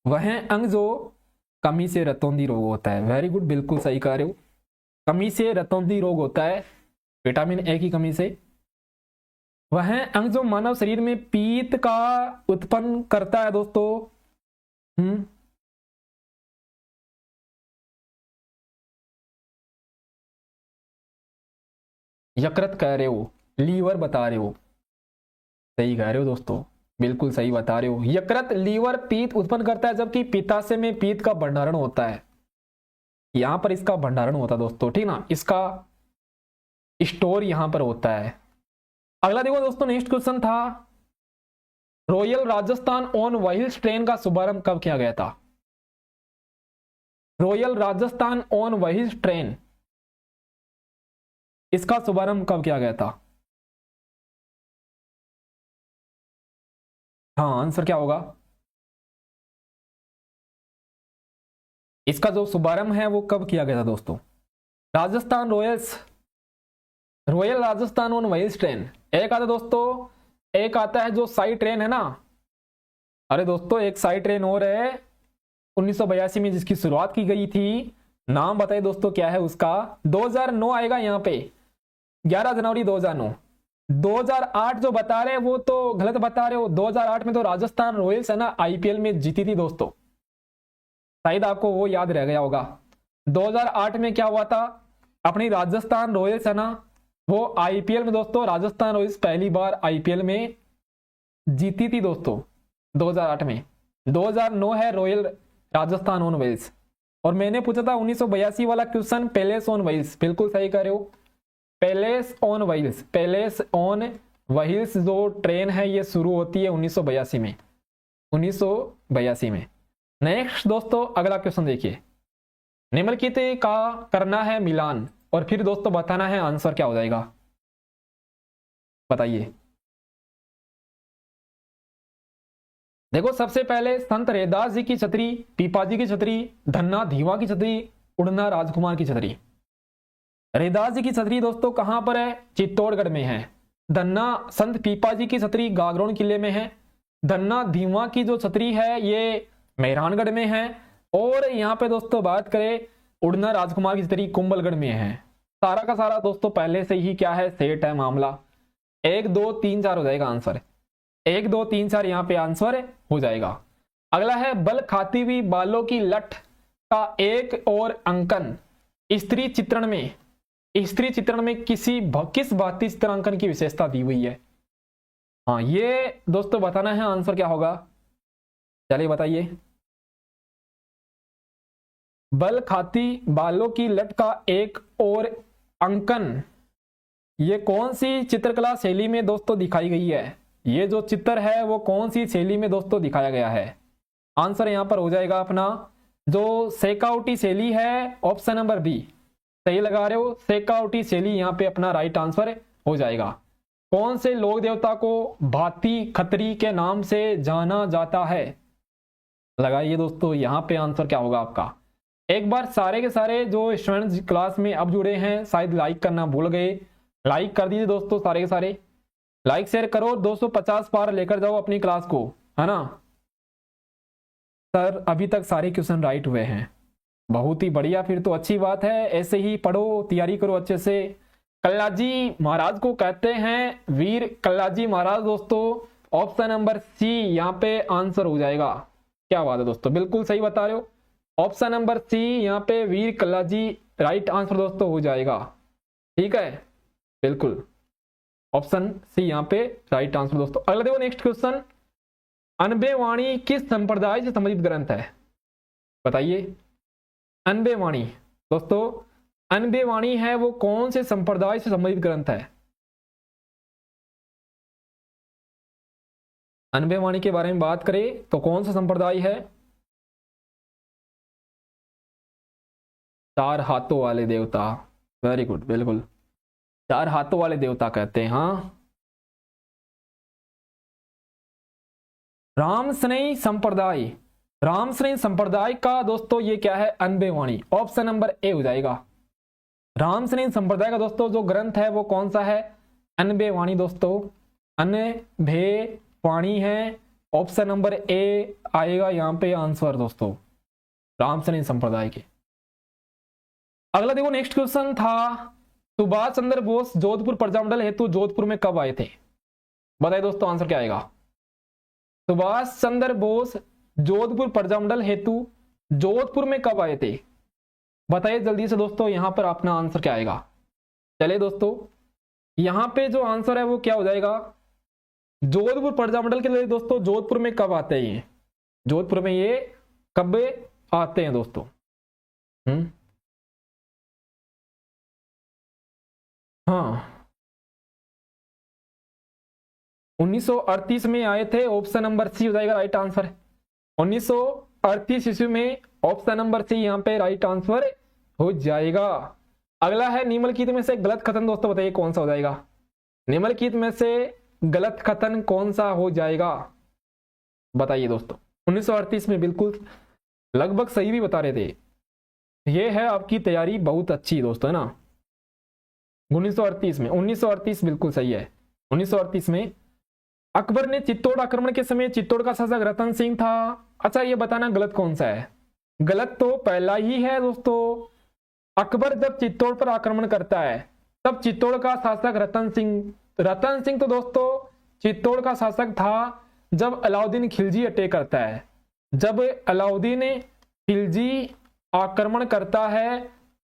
वह अंग जो कमी से रतौंधी रोग होता है, वेरी गुड, बिल्कुल सही कह रहे हो, कमी से रतौंधी रोग होता है विटामिन ए की कमी से। वह अंग जो मानव शरीर में पीत का उत्पन्न करता है दोस्तों, यकृत कह रहे हो, लीवर बता रहे हो, सही कह रहे हो दोस्तों, बिल्कुल सही बता रहे हो। यकृत लीवर पीत उत्पन्न करता है, जबकि पित्ताशय में पीत का भंडारण होता है, यहां पर इसका भंडारण होता है दोस्तों, ठीक ना, इसका स्टोर यहां पर होता है। अगला देखो दोस्तों नेक्स्ट क्वेश्चन था, royal Rajasthan on wheels train का शुभारंभ कब किया गया था, royal Rajasthan on wheels train, इसका शुभारंभ कब किया गया था। हाँ आंसर क्या होगा, इसका जो शुभारंभ है वो कब किया गया था दोस्तों। Rajasthan Royals, royal Rajasthan on wheels train, एक आता दोस्तों, एक आता है जो साई ट्रेन है ना, अरे दोस्तों एक साई ट्रेन और है 1982 में जिसकी शुरुआत की गई थी, नाम बताइए दोस्तों क्या है उसका। 2009 आएगा यहाँ पे, 11 जनवरी 2009। 2008 जो बता रहे हैं वो तो गलत बता रहे हो, 2008 में तो राजस्थान रॉयल्स है ना आईपीएल में जीती थी दोस्तों, शायद आपको वो याद रह गया होगा। 2008 में क्या हुआ था, अपनी राजस्थान रॉयल्स है ना वो आईपीएल में दोस्तों, राजस्थान रॉयल्स पहली बार आईपीएल में जीती थी दोस्तों 2008 में। 2009 है रॉयल राजस्थान ऑन व्हील्स। और मैंने पूछा था 1982 वाला क्वेश्चन, पैलेस ऑन व्हील्स, बिल्कुल सही कर रहे हो, palace on wheels, palace on wheels जो ट्रेन है ये शुरू होती है 1982 में, 1982 में। नेक्स्ट दोस्तों अगला क्वेश्चन देखिए, निम्नलिखित का करना है मिलान और फिर दोस्तों बताना है आंसर क्या हो जाएगा, बताइए। देखो सबसे पहले संत रैदास जी की छतरी, पीपाजी की छतरी, धन्ना धीवा की छतरी, उड़ना राजकुमार की छतरी। रैदास जी की छतरी दोस्तों कहां पर है? चित्तौड़गढ़ में है। धन्ना संत पीपाजी की छतरी गागरोन किले में है। धन्ना धीवा की जो छतरी है ये मेहरानगढ़ में है। और यहाँ पे दोस्तों बात करें उड़ना राजकुमार की छतरी कुंभलगढ़ में है। सारा का सारा दोस्तों पहले से ही क्या है, सेट है मामला। 1 2 3 4 हो जाएगा आंसर। 1 2 3 4 यहाँ पे आंसर हो जाएगा। अगला है बल खाती हुई बालों की लठ का एक और अंकन स्त्री चित्रण में किस भारतीय चित्रांकन की विशेषता दी हुई है? हाँ ये दोस्तों बताना है, आंसर क्या होगा? चलिए बताइए। बल खाती बालों की लट का एक और अंकन, ये कौन सी चित्रकला शैली में दोस्तों दिखाई गई है? ये जो चित्र है वो कौन सी शैली में दोस्तों दिखाया गया है? आंसर यहां पर हो जाएगा अपना जो सेकाउटी शैली है, ऑप्शन नंबर बी। सही लगा रहे हो, सेकाउटी शैली यहाँ पे अपना राइट आंसर हो जाएगा। कौन से लोक देवता को भाती खत्री के नाम से जाना जाता है? लगाइए दोस्तों, यहाँ पे आंसर क्या होगा आपका? एक बार सारे के सारे जो स्टूडेंट्स क्लास में अब जुड़े हैं शायद लाइक करना भूल गए, लाइक कर दीजिए दोस्तों, सारे के सारे लाइक शेयर करो। 250 पार लेकर जाओ अपनी क्लास को, है ना सर? अभी तक सारे क्वेश्चन राइट हुए हैं, बहुत ही बढ़िया, फिर तो अच्छी बात है। ऐसे ही पढ़ो, तैयारी करो अच्छे से। कल्लाजी महाराज को कहते हैं वीर कल्लाजी महाराज दोस्तों, ऑप्शन नंबर सी यहाँ पे आंसर हो जाएगा। क्या बात है दोस्तों, बिल्कुल सही बता रहे हो। ऑप्शन नंबर सी यहाँ पे वीर कल्लाजी राइट आंसर दोस्तों हो जाएगा। ठीक है, बिल्कुल ऑप्शन सी यहाँ पे राइट आंसर दोस्तों। अगला देखो नेक्स्ट क्वेश्चन, अनबे वाणी किस संप्रदाय से संबंधित ग्रंथ है? बताइए। अनबे वाणी दोस्तों, अनबे वाणी है वो कौन से संप्रदाय से संबंधित ग्रंथ है? अनबे वाणी के बारे में बात करें तो कौन सा संप्रदाय है? चार हाथों वाले देवता, वेरी गुड, बिल्कुल चार हाथों वाले देवता कहते हैं। हाँ, राम स्नेही संप्रदाय, राम स्नेही संप्रदाय का दोस्तों ये क्या है? अनबे वाणी, ऑप्शन नंबर ए हो जाएगा। राम स्नेही संप्रदाय का दोस्तों जो ग्रंथ है वो कौन सा है? अनबे वाणी दोस्तों, अनबे वाणी है, ऑप्शन नंबर ए आएगा यहाँ पे आंसर दोस्तों, राम स्नेही संप्रदाय के। अगला देखो नेक्स्ट क्वेश्चन था, सुभाष चंद्र बोस जोधपुर प्रजामंडल हेतु जोधपुर में कब आए थे? बताइए दोस्तों आंसर क्या आएगा? सुभाष चंद्र बोस जोधपुर प्रजामंडल हेतु जोधपुर में कब आए थे? बताइए जल्दी से दोस्तों, यहां पर अपना आंसर क्या आएगा? चलिए दोस्तों, यहां पे जो आंसर है वो क्या हो जाएगा? जोधपुर प्रजामंडल के लिए दोस्तों जोधपुर में कब आते हैं? ये जोधपुर में ये कब आते हैं दोस्तों? हाँ, 1938 में आए थे, ऑप्शन नंबर सी हो जाएगा राइट आंसर। 1938 ईस्वी में, ऑप्शन नंबर सी यहाँ पे राइट आंसर हो जाएगा। अगला है निम्नलिखित में से गलत कथन दोस्तों बताइए कौन सा हो जाएगा? निम्नलिखित में से गलत कथन कौन सा हो जाएगा? बताइए दोस्तों। 1938 में बिल्कुल लगभग सही भी बता रहे थे। ये है आपकी तैयारी बहुत अच्छी दोस्तों, है ना। 1938 में, 1938 बिल्कुल सही है। 1938 में अकबर ने चित्तौड़ आक्रमण के समय चित्तौड़ का शासक रतन सिंह था। अच्छा ये बताना गलत कौन सा है? गलत तो पहला ही है दोस्तों। अकबर जब चित्तौड़ पर आक्रमण करता है तब चित्तौड़ का शासक रतन सिंह तो दोस्तों चित्तौड़ का शासक था जब अलाउद्दीन खिलजी अटैक करता है। जब अलाउद्दीन खिलजी आक्रमण करता है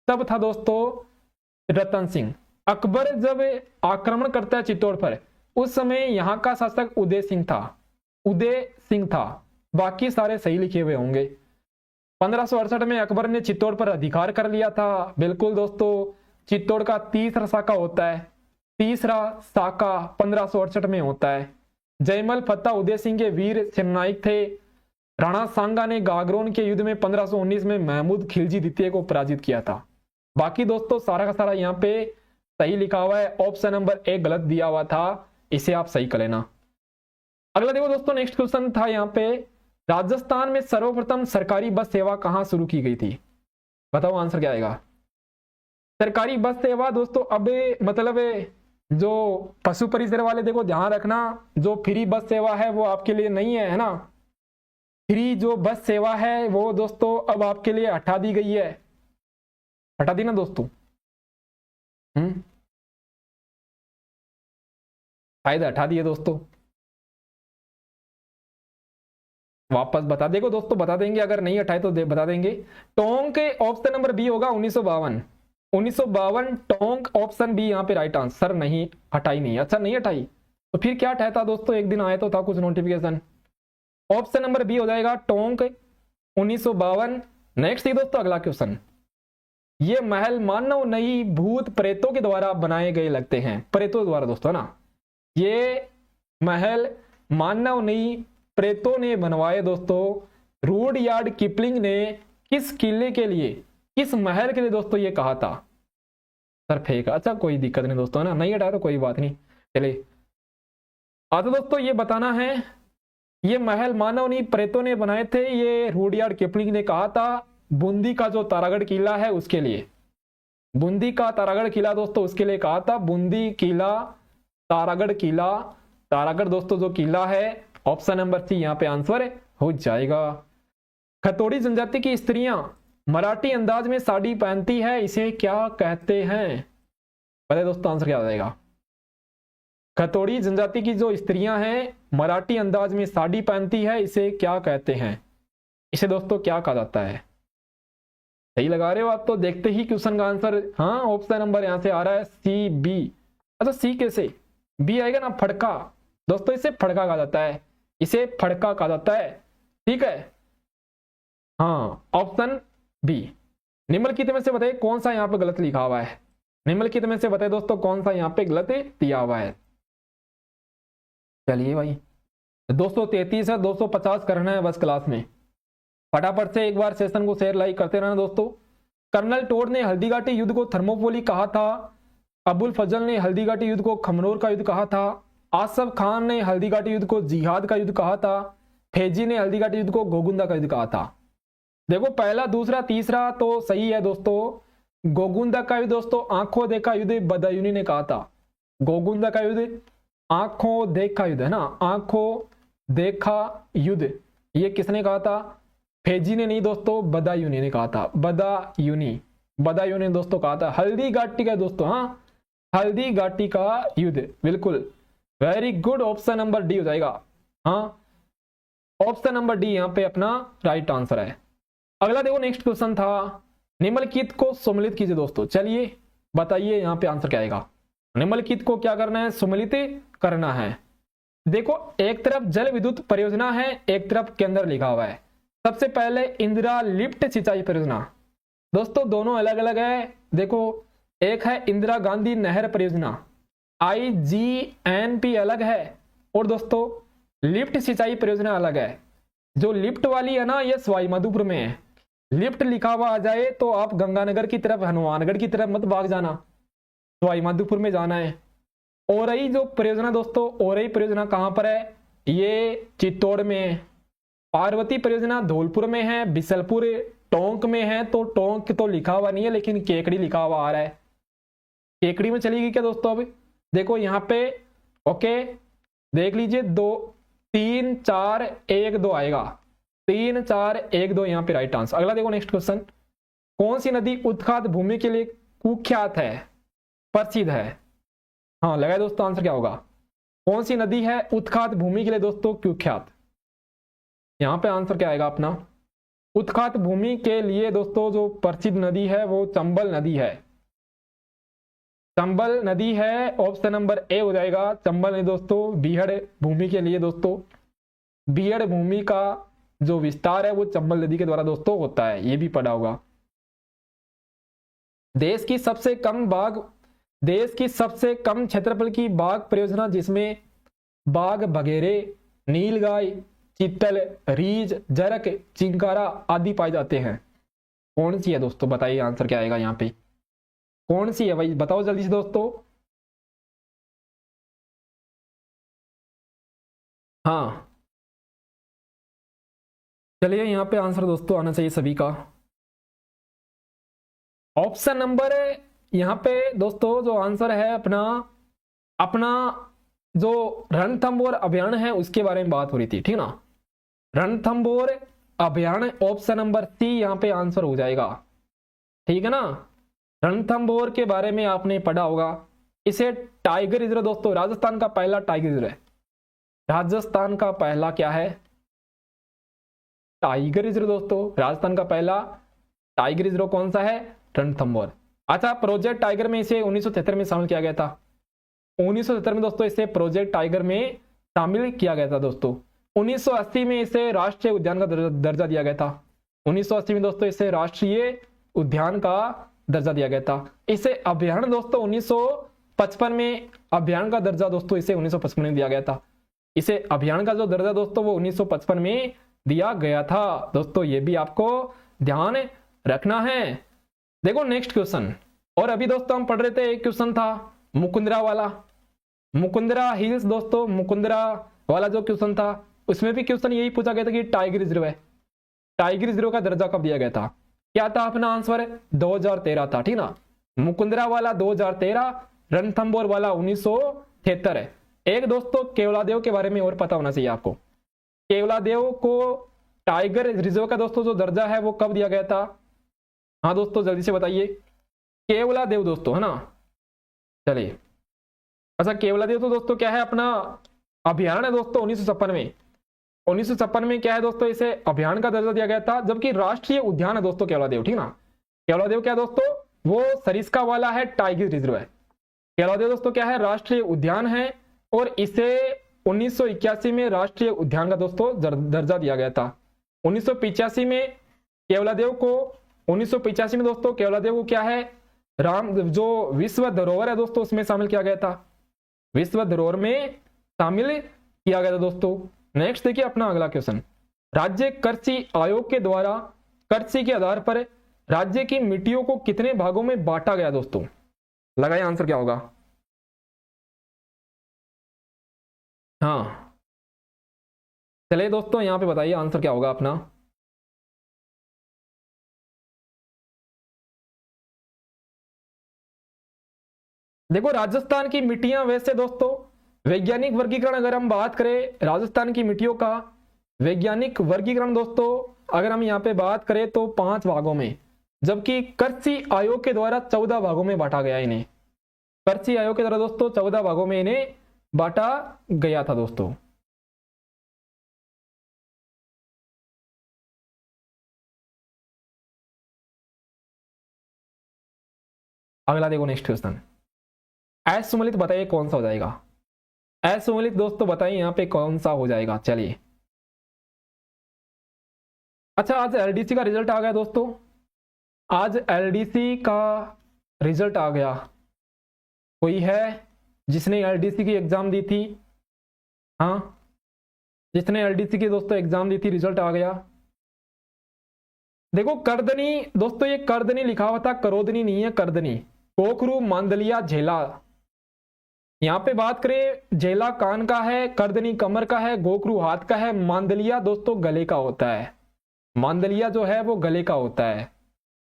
तब था दोस्तों रतन सिंह। अकबर जब आक्रमण करता है चित्तौड़ पर उस समय यहां का शासक उदय सिंह था। बाकी सारे सही लिखे हुए होंगे। 1568 में अकबर ने चित्तौड़ पर अधिकार कर लिया था। बिल्कुल दोस्तों, चित्तौड़ का तीसरा शाखा होता है। तीसरा शाखा 1568 में होता है। जयमल फत्ता उदय सिंह के वीर सेनानायक थे। राणा सांगा ने गागरोन के युद्ध में 1519 में महमूद खिलजी द्वितीय को पराजित किया था। बाकी दोस्तों सारा का सारा यहाँ पे सही लिखा हुआ है। ऑप्शन नंबर ए गलत दिया हुआ था, इसे आप सही कर लेना। अगला देखो दोस्तों, नेक्स्ट क्वेश्चन था यहाँ पे, राजस्थान में सर्वप्रथम सरकारी बस सेवा कहां शुरू की गई थी? बताओ आंसर क्या आएगा। सरकारी बस सेवा दोस्तों, अब मतलब जो पशु परिसर वाले देखो ध्यान रखना, जो फ्री बस सेवा है वो आपके लिए नहीं है ना। फ्री जो बस सेवा है वो दोस्तों अब आपके लिए हटा दी गई है, हटा दी ना दोस्तों। शायद हटा दिए दोस्तों, वापस बता देखो दोस्तों, बता देंगे, अगर नहीं हटाए तो बता देंगे। टोंक ऑप्शन नंबर बी होगा 1952, 1952 टोंक ऑप्शन बी यहाँ पे राइट आंसर। नहीं हटाई नहीं, अच्छा नहीं हटाई, तो फिर क्या हटाया था दोस्तों? एक दिन आया तो था कुछ नोटिफिकेशन। ऑप्शन नंबर बी हो जाएगा टोंक 1952। नेक्स्ट दोस्तों अगला क्वेश्चन, ये महल मानव नहीं भूत प्रेतों के द्वारा बनाए गए लगते हैं, प्रेतों द्वारा दोस्तों ना। ये महल मानव नहीं प्रेतों ने बनवाए दोस्तों। रूडयार्ड किपलिंग ने किस किले के लिए, किस महल के लिए दोस्तों ये कहा था? सर फेंक, अच्छा कोई दिक्कत नहीं दोस्तों ना, नहीं हटाया तो कोई बात नहीं। चलिए तो दोस्तों ये बताना है, ये महल मानव नहीं प्रेतों ने बनाए थे, ये रूडयार्ड किपलिंग ने कहा था बूंदी का जो तारागढ़ किला है उसके लिए। बूंदी का तारागढ़ किला दोस्तों उसके लिए कहा था, बूंदी किला, तारागढ़ किला। तारागढ़ दोस्तों जो किला है, ऑप्शन नंबर सी यहाँ पे आंसर हो जाएगा। खतौड़ी जनजाति की स्त्रियां मराठी अंदाज में साड़ी पहनती है, इसे क्या कहते हैं? पता है दोस्तों आंसर क्या आ जाएगा? खतौड़ी जनजाति की जो स्त्रियां हैं मराठी अंदाज में साड़ी पहनती है, इसे क्या कहते हैं? इसे दोस्तों क्या कहा जाता है? सही लगा रहे हो आप तो, देखते ही क्वेश्चन का आंसर। हाँ ऑप्शन नंबर यहां से आ रहा है सी बी। अच्छा सी कैसे, बी आएगा ना, फड़का दोस्तों, इसे फड़का कहा जाता है, इसे फड़का कहा जाता है, ठीक है। हाँ ऑप्शन बी। निम्नलिखित में से बताइए कौन सा यहाँ पे गलत लिखा हुआ है? निम्नलिखित में से बताइए दोस्तों कौन सा यहाँ पे गलत दिया हुआ है? चलिए भाई 233 है, 250 करना है बस क्लास में। फटाफट से एक बार सेशन को शेयर लाइक करते रहना दोस्तों। कर्नल टोड ने हल्दीघाटी युद्ध को थर्मोपोली कहा था। अबुल फजल ने हल्दीघाटी युद्ध को खमनोर का युद्ध कहा था। आसफ खान ने हल्दीघाटी युद्ध को जिहाद का युद्ध कहा था। फैजी ने हल्दीघाटी युद्ध को गोगुंदा का युद्ध कहा था। देखो पहला दूसरा तीसरा तो सही है दोस्तों। गोगुंदा का युद्ध दोस्तों आंखों देखा युद्ध बदायूनी ने कहा था। गोगुंदा का युद्ध आंखों देखा युद्ध है ना, आंखों देखा युद्ध, ये किसने कहा था? फैजी ने नहीं दोस्तों, बदायूनी ने कहा था। बदायूनी ने दोस्तों कहा था। हल्दी घाटी का दोस्तों, हाँ हल्दी घाटी का युद्ध, बिल्कुल very good, option number D हो जाएगा। हाँ ऑप्शन नंबर डी यहाँ पे अपना राइट आंसर है। अगला देखो नेक्स्ट क्वेश्चन था, निम्नलिखित को सम्मिलित कीजिए दोस्तों। चलिए बताइए यहाँ पे आंसर क्या आएगा? निम्नलिखित को क्या करना है? सम्मिलित करना है। देखो एक तरफ जल विद्युत परियोजना है, एक तरफ केंद्र लिखा हुआ है। सबसे पहले इंदिरा लिफ्ट सिंचाई परियोजना, दोस्तों दोनों अलग अलग है। देखो एक है इंदिरा गांधी नहर परियोजना, IGNP अलग है, और दोस्तों लिफ्ट सिंचाई परियोजना अलग है। जो लिफ्ट वाली है ना ये सवाई माधोपुर में है। लिफ्ट लिखा हुआ आ जाए तो आप गंगानगर की तरफ, हनुमानगढ़ की तरफ मत भाग जाना, सवाई माधोपुर में जाना है। औरई जो परियोजना दोस्तों, औरई परियोजना कहां पर है? ये चित्तौड़ में है। पार्वती परियोजना धौलपुर में है। बिसलपुर टोंक में है, तो टोंक तो लिखा हुआ नहीं है लेकिन केकड़ी लिखा हुआ आ रहा है। केकड़ी में चली गई क्या दोस्तों? अब देखो यहाँ पे ओके देख लीजिए, 2 3 4 1 2 आएगा, 3 4 1 2 यहाँ पे राइट आंसर। अगला देखो नेक्स्ट क्वेश्चन, कौन सी नदी उत्खात भूमि के लिए कुख्यात है, प्रसिद्ध है? हाँ लगाए दोस्तों, आंसर क्या होगा? कौन सी नदी है उत्खात भूमि के लिए दोस्तों कुख्यात? यहां पे आंसर क्या आएगा अपना? उत्खात भूमि के लिए दोस्तों जो प्रसिद्ध नदी है वो चंबल नदी है। चंबल नदी है, ऑप्शन नंबर ए हो जाएगा। चंबल नदी दोस्तों बीहड़ भूमि के लिए दोस्तों, बीहड़ भूमि का जो विस्तार है वो चंबल नदी के द्वारा दोस्तों होता है, ये भी पढ़ा होगा। देश की सबसे कम क्षेत्रफल की बाघ परियोजना जिसमें बाघ, बघेरे, नीलगाय, चीतल, रीछ, जरक, चिंकारा आदि पाए जाते हैं, कौन सी है दोस्तों? बताइए आंसर क्या आएगा यहाँ पे? कौन सी है भाई बताओ जल्दी से दोस्तों। हाँ चलिए यहाँ पे आंसर दोस्तों आना चाहिए सभी का। ऑप्शन नंबर यहाँ पे दोस्तों जो आंसर है अपना अपना जो रणथंभौर अभियान है उसके बारे में बात हो रही थी, ठीक ना। रणथंभौर अभियान ऑप्शन नंबर सी यहाँ पे आंसर हो जाएगा, ठीक है ना। रणथंभौर के बारे में आपने पढ़ा होगा। इसे टाइगर रिजर्व दोस्तों, राजस्थान का पहला टाइगर रिजर्व है। राजस्थान का पहला क्या है? टाइगर रिजर्व दोस्तों। राजस्थान का पहला टाइगर रिजर्व कौन सा है? रणथंभौर। अच्छा, प्रोजेक्ट टाइगर में इसे 1973 में शामिल किया गया था। 1970 में दोस्तों इसे प्रोजेक्ट टाइगर में शामिल किया गया था दोस्तों। 1980 में इसे राष्ट्रीय उद्यान का दर्जा दिया गया था। 1980 में दोस्तों इसे राष्ट्रीय उद्यान का दर्जा दिया गया था। इसे अभियान दोस्तों 1955 में अभियान का दर्जा दोस्तों इसे 1955 में दिया गया था। इसे अभियान का जो दर्जा दोस्तों वो 1955 में दिया गया था दोस्तों, ये भी आपको ध्यान रखना है। देखो नेक्स्ट क्वेश्चन, और अभी दोस्तों हम पढ़ रहे थे, एक क्वेश्चन था मुकुंदरा वाला, मुकुंदरा हिल्स दोस्तों, मुकुंदरा वाला जो क्वेश्चन था उसमें भी क्वेश्चन यही पूछा गया था कि टाइगर रिजर्व है, टाइगर रिजर्व का दर्जा कब दिया गया था? क्या था अपना आंसर? 2013 था, ठीक ना। मुकुंदरा वाला 2013, रणथंभौर वाला 1973 है। एक दोस्तों केवलादेव के बारे में और पता होना चाहिए आपको। केवलादेव को टाइगर रिजर्व का दोस्तों जो दर्जा है वो कब दिया गया था? हाँ दोस्तों जल्दी से बताइए। केवलादेव दोस्तों, है ना। चलिए, अच्छा केवलादेव तो दोस्तों क्या है अपना अभियान है दोस्तों 1956 में। 1956 में क्या है दोस्तों, इसे अभियान का दर्जा दिया गया था, जबकि राष्ट्रीय उद्यान है दोस्तों केवलादेव, ठीक ना। केवलादेव क्या दोस्तों, वो सरिस्का वाला है, टाइगर रिजर्व है। केवलादेव दोस्तों क्या है, राष्ट्रीय उद्यान है, और इसे 1981 में राष्ट्रीय उद्यान का दोस्तों दर्जा दिया गया था। 1985 में केवलादेव को 1985 में दोस्तों केवलादेव को क्या है, राम जो विश्व धरोहर है दोस्तों उसमें शामिल किया गया था, विश्व धरोहर में शामिल किया गया था दोस्तों। नेक्स्ट देखिए अपना अगला क्वेश्चन, राज्य कृषि आयोग के द्वारा कृषि के आधार पर राज्य की मिट्टियों को कितने भागों में बांटा गया दोस्तों? लगाइए आंसर क्या होगा। हाँ चलिए दोस्तों यहां पे बताइए आंसर क्या होगा अपना। देखो राजस्थान की मिट्टियां वैसे दोस्तों वैज्ञानिक वर्गीकरण, अगर हम बात करें राजस्थान की मिट्टियों का वैज्ञानिक वर्गीकरण दोस्तों, अगर हम यहाँ पे बात करें तो 5 भागों में, जबकि कृषि आयोग के द्वारा 14 भागों में बांटा गया इन्हें। कृषि आयोग के द्वारा दोस्तों 14 भागों में इन्हें बांटा गया था दोस्तों। अगला देखो नेक्स्ट क्वेश्चन, असुमलित बताइए कौन सा हो जाएगा। असुमलित दोस्तों बताइए यहाँ पे कौन सा हो जाएगा। चलिए, अच्छा आज एलडीसी का रिजल्ट आ गया दोस्तों, आज एलडीसी का रिजल्ट आ गया। कोई है जिसने एलडीसी की एग्जाम दी थी? हाँ, जिसने एलडीसी की दोस्तों एग्जाम दी थी, रिजल्ट आ गया। देखो करदनी दोस्तों, ये करदनी लिखा हुआ था, करोदनी नहीं है, करदनी। कोकरू, मांदलिया, झेला। यहां पे बात करें झेला कान का है, करदनी कमर का है, गोकरू हाथ का है, मांदलिया दोस्तों गले का होता है। मांदलिया जो है वो गले का होता है।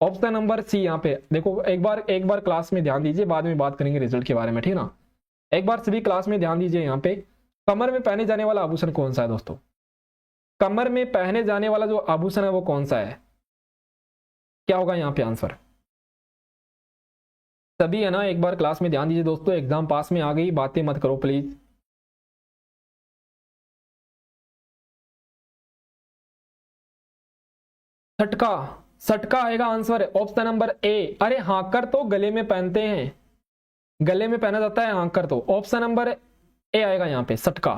Option number C. यहाँ पे देखो एक बार क्लास में ध्यान दीजिए, बाद में बात करेंगे रिजल्ट के बारे में, ठीक ना। एक बार सभी क्लास में ध्यान दीजिए। यहाँ पे कमर में पहने जाने वाला आभूषण कौन सा है दोस्तों? कमर में पहने जाने वाला जो आभूषण है वो कौन सा है? क्या होगा यहाँ पे आंसर? सभी है ना, एक बार क्लास में ध्यान दीजिए दोस्तों, एग्जाम पास में आ गई, बातें मत करो प्लीज। सटका, सटका आएगा आंसर, ऑप्शन नंबर ए। अरे हाकर तो गले में पहनते हैं, गले में पहना जाता है हाकर, तो ऑप्शन नंबर ए आएगा यहाँ पे, सटका।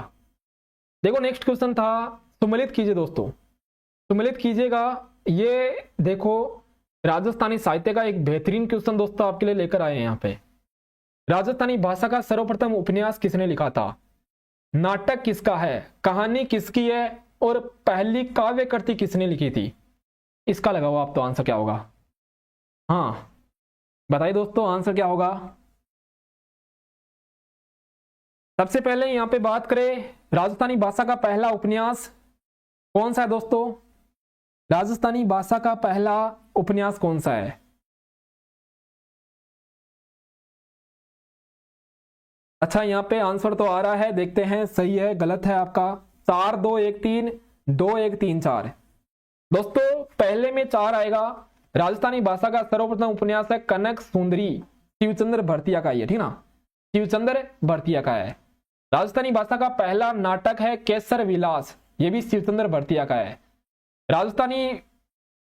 देखो नेक्स्ट क्वेश्चन था, सुमेलित कीजिए दोस्तों, सुमेलित कीजिएगा। ये देखो राजस्थानी साहित्य का एक बेहतरीन क्वेश्चन दोस्तों आपके लिए लेकर आए हैं यहाँ पे। राजस्थानी भाषा का सर्वप्रथम उपन्यास किसने लिखा था? नाटक किसका है? कहानी किसकी है? और पहली काव्य कृति किसने लिखी थी? इसका लगाओ आप तो आंसर क्या होगा। हाँ बताइए दोस्तों आंसर क्या होगा। सबसे पहले यहां पे बात करें राजस्थानी भाषा का पहला उपन्यास कौन सा है दोस्तों? राजस्थानी भाषा का पहला उपन्यास कौन सा है? अच्छा, यहां पे आंसर तो आ रहा है, देखते हैं सही है गलत है आपका। 4 2 1 3 2 1 3 4। दोस्तों पहले में 4 आएगा। राजस्थानी भाषा का सर्वप्रथम उपन्यास है कनक सुंदरी, शिवचंद्र भरतिया का, ये ठीक ना, शिवचंद्र भरतिया का है। राजस्थानी भाषा का पहला नाटक है केसर विलास, ये भी शिवचंद्र भरतिया का है। राजस्थानी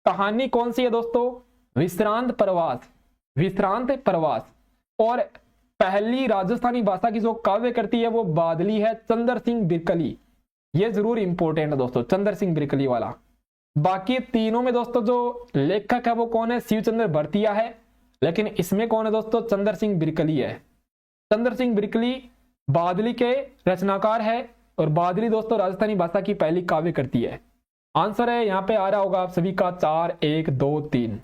कहानी कौन सी है दोस्तों? विश्रांत प्रवास, विश्रांत प्रवास। और पहली राजस्थानी भाषा की जो काव्य करती है वो बादली है, चंद्र सिंह बिरकली। ये जरूर इंपॉर्टेंट है दोस्तों, चंद्र सिंह बिरकली वाला। बाकी तीनों में दोस्तों जो लेखक है वो कौन है? शिवचंद्र भरतिया है, लेकिन इसमें कौन है दोस्तों? चंद्र सिंह बिरकली है। चंद्र सिंह बिरकली बादली के रचनाकार है, और बादली दोस्तों राजस्थानी भाषा की पहली काव्य करती है। आंसर है यहाँ पे आ रहा होगा आप सभी का 4 1 2 3।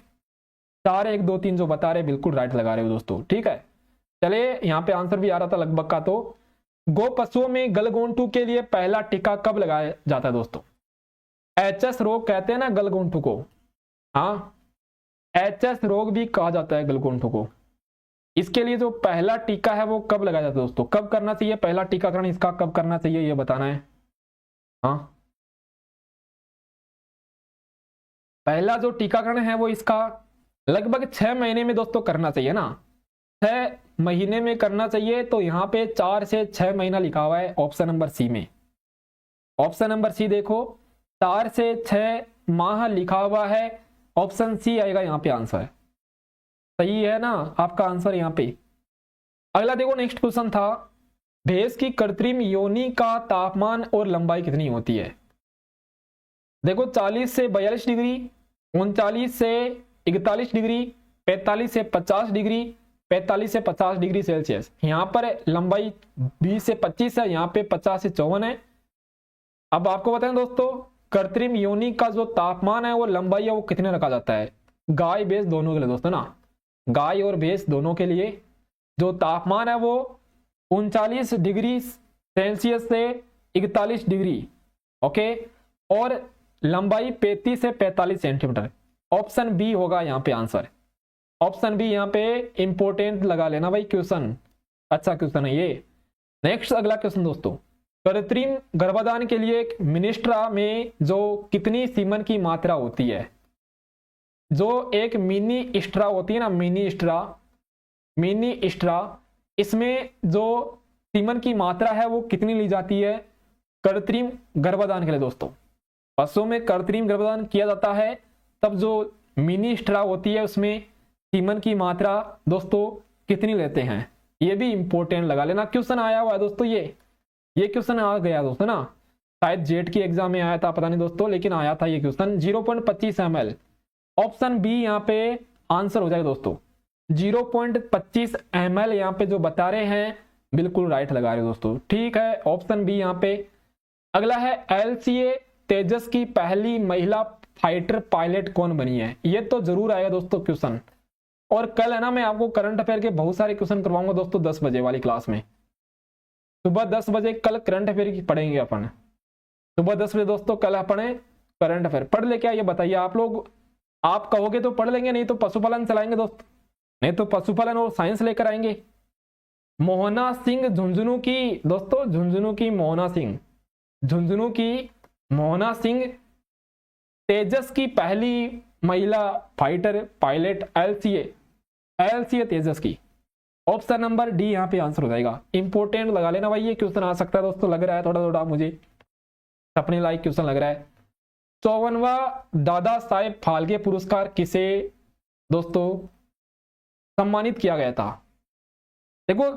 4 1 2 3 जो बता रहे बिल्कुल राइट लगा रहे हो दोस्तों, ठीक है। चलिए यहाँ पे आंसर भी आ रहा था लगभग का। तो गो पशुओं में गलगोंटू के लिए पहला टीका कब लगाया जाता है दोस्तों? एचएस रोग कहते हैं ना गलगोंटू को, हाँ, एचएस रोग भी कहा जाता है गलगोंटू को। इसके लिए जो पहला टीका है वो कब लगाया जाता है दोस्तों? कब करना चाहिए पहला टीकाकरण इसका, कब करना चाहिए ये बताना है। हाँ, पहला जो टीकाकरण है वो इसका लगभग 6 महीने में दोस्तों करना चाहिए ना, 6 महीने में करना चाहिए। तो यहाँ पे 4 से 6 महीना लिखा हुआ है ऑप्शन नंबर सी में। ऑप्शन नंबर सी देखो, 4 से 6 माह लिखा हुआ है, ऑप्शन सी आएगा यहाँ पे आंसर। सही है ना आपका आंसर यहाँ पे। अगला देखो नेक्स्ट क्वेश्चन था, भैंस की कृत्रिम योनि का तापमान और लंबाई कितनी होती है? देखो 40 से 42 डिग्री, 39 से 41 डिग्री, 45 से 50 डिग्री, 45 से 50 डिग्री सेल्सियस। यहाँ पर लंबाई 20 से 25 है, यहाँ पे 50 से 54 है। अब आपको बताएं दोस्तों, कृत्रिम योनि का जो तापमान है वो लंबाई है वो कितने रखा जाता है? गाय भैंस दोनों के लिए दोस्तों ना, गाय और भैंस दोनों के लिए जो तापमान है वो 39 डिग्री सेल्सियस से 41 डिग्री, ओके, और लंबाई 35 से 45 सेंटीमीटर। ऑप्शन बी होगा यहाँ पे आंसर। ऑप्शन बी यहाँ पे इंपोर्टेंट लगा लेना भाई क्वेश्चन, अच्छा क्वेश्चन है ये। नेक्स्ट अगला क्वेश्चन दोस्तों, कृत्रिम गर्भाधान के लिए मिनिस्ट्रा में जो कितनी सीमन की मात्रा होती है? जो एक मिनी स्ट्रा होती है ना, मिनी स्ट्रा, इसमें जो सीमन की मात्रा है वो कितनी ली जाती है कृत्रिम गर्भाधान के लिए दोस्तों? पशुओं में कृत्रिम गर्भाधान किया जाता है तब जो मिनी स्ट्रा होती है उसमें सीमन की मात्रा दोस्तों कितनी लेते हैं? ये भी इंपॉर्टेंट लगा लेना, क्वेश्चन आया हुआ है दोस्तों, ये क्वेश्चन आ गया दोस्तों ना, शायद जेट की एग्जाम में आया था पता नहीं दोस्तों, लेकिन आया था ये क्वेश्चन। 0.25 ml, ऑप्शन बी यहाँ पे आंसर हो जाएगा दोस्तों। 0.25 ml यहाँ पे जो बता रहे हैं बिल्कुल राइट लगा रहे हो दोस्तों, ठीक है, ऑप्शन बी यहाँ पे। अगला है LCA तेजस की पहली महिला फाइटर पायलट कौन बनी है? ये तो जरूर आएगा दोस्तों क्वेश्चन। और कल है ना मैं आपको करंट अफेयर के बहुत सारे क्वेश्चन करवाऊंगा दोस्तों 10 बजे वाली क्लास में, सुबह 10 बजे कल करंट अफेयर की पढ़ेंगे अपन, सुबह 10 बजे दोस्तों कल अपने करंट अफेयर पढ़ ले। क्या ये बताइए आप लोग, आप कहोगे तो पढ़ लेंगे, नहीं तो पशुपालन चलाएंगे दोस्त, नहीं तो पशुपालन और साइंस लेकर आएंगे। मोहना सिंह झुंझुनू की दोस्तों, झुंझुनू की मोहना सिंह, झुंझुनू की मोहना सिंह तेजस की पहली महिला फाइटर पायलट LCA तेजस की। ऑप्शन नंबर डी यहाँ पे आंसर हो जाएगा। इंपोर्टेंट लगा लेना भाई, ये क्वेश्चन आ सकता है दोस्तों, लग रहा है थोड़ा थोड़ा मुझे सपने लायक क्वेश्चन लग रहा है। 54वां दादा साहेब फाल्के पुरस्कार किसे दोस्तों सम्मानित किया गया था? देखो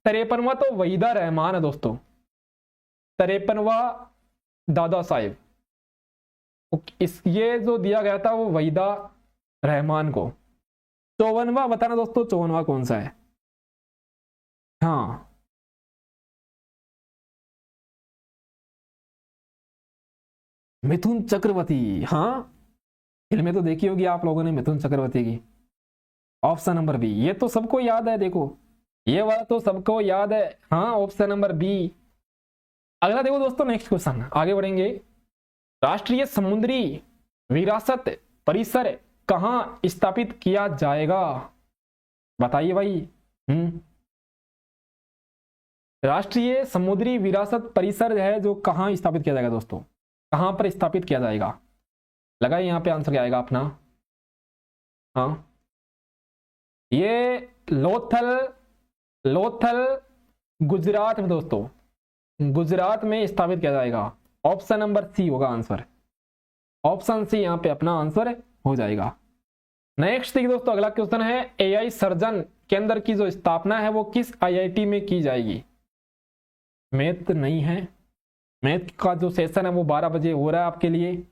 53वां तो वहीदा रहमान है दोस्तों, 53वां दादा साहेब, ये जो दिया गया था वो वहीदा रहमान को। 54वां बताना दोस्तों, 54वां कौन सा है? हाँ, मिथुन चक्रवर्ती, हाँ फिल्में तो देखी होगी आप लोगों ने मिथुन चक्रवर्ती की। ऑप्शन नंबर बी, ये तो सबको याद है, देखो ये वाला तो सबको याद है, हाँ ऑप्शन नंबर बी। अगला देखो दोस्तों, नेक्स्ट क्वेश्चन आगे बढ़ेंगे। राष्ट्रीय समुद्री विरासत परिसर कहाँ स्थापित किया जाएगा? बताइए भाई। राष्ट्रीय समुद्री विरासत परिसर है जो कहाँ स्थापित किया जाएगा दोस्तों, कहाँ पर स्थापित किया जाएगा? लगाइए यहाँ पे आंसर क्या आएगा अपना। हाँ, ये लोथल गुजरात में दोस्तों, गुजरात में स्थापित किया जाएगा। ऑप्शन नंबर सी होगा आंसर, ऑप्शन सी यहाँ पे अपना आंसर हो जाएगा। नेक्स्ट देखिए दोस्तों, अगला क्वेश्चन है एआई सर्जन केंद्र की जो स्थापना है वो किस आईआईटी में की जाएगी? मैथ नहीं है, मैथ का जो सेशन है वो 12 बजे हो रहा है आपके लिए।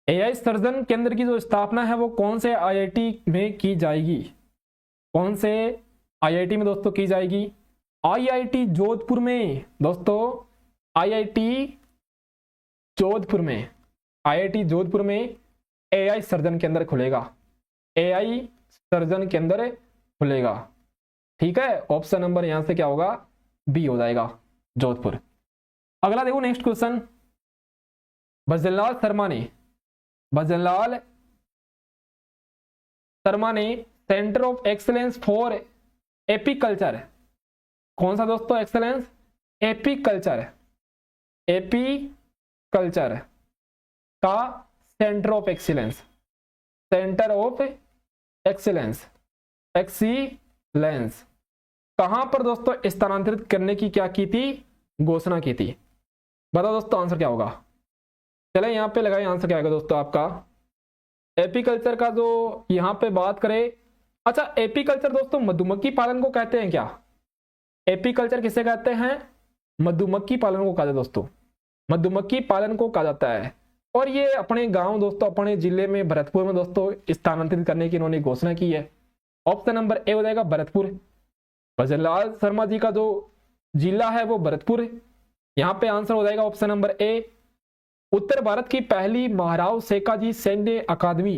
एआई सर्जन केंद्र की जो स्थापना है वो कौन से आईआईटी में की जाएगी? कौन से आईआईटी में दोस्तों की जाएगी? आईआईटी जोधपुर में दोस्तों, आईआईटी जोधपुर में, आईआईटी जोधपुर में एआई सर्जन केंद्र खुलेगा, एआई सर्जन केंद्र खुलेगा। ठीक है, ऑप्शन नंबर यहां से क्या होगा? बी हो जाएगा, जोधपुर। अगला देखो नेक्स्ट क्वेश्चन, भजनलाल शर्मा ने centre of excellence for apiculture, कौन सा दोस्तों एक्सीलेंस? एपीकल्चर, एपीकल्चर का centre of excellence, centre of excellence, excellence कहां पर दोस्तों स्थानांतरित करने की क्या की थी? घोषणा की थी। बताओ दोस्तों आंसर क्या होगा? चले यहां पे लगाए आंसर क्या आएगा दोस्तों आपका। एपीकल्चर का जो यहां पे बात करें, अच्छा एपीकल्चर दोस्तों मधुमक्खी पालन को कहते हैं क्या? एपीकल्चर किसे कहते हैं? मधुमक्खी पालन को कहा जाता है दोस्तों, मधुमक्खी पालन को कहा जाता है। और ये अपने गांव दोस्तों, अपने जिले में भरतपुर में दोस्तों स्थानांतरित करने की इन्होंने घोषणा की है। ऑप्शन नंबर ए हो जाएगा भरतपुर। भजनलाल शर्मा जी का जो जिला है वो भरतपुर, यहां पे आंसर हो जाएगा ऑप्शन नंबर ए। उत्तर भारत की पहली महाराव सेकाजी सैन्य अकादमी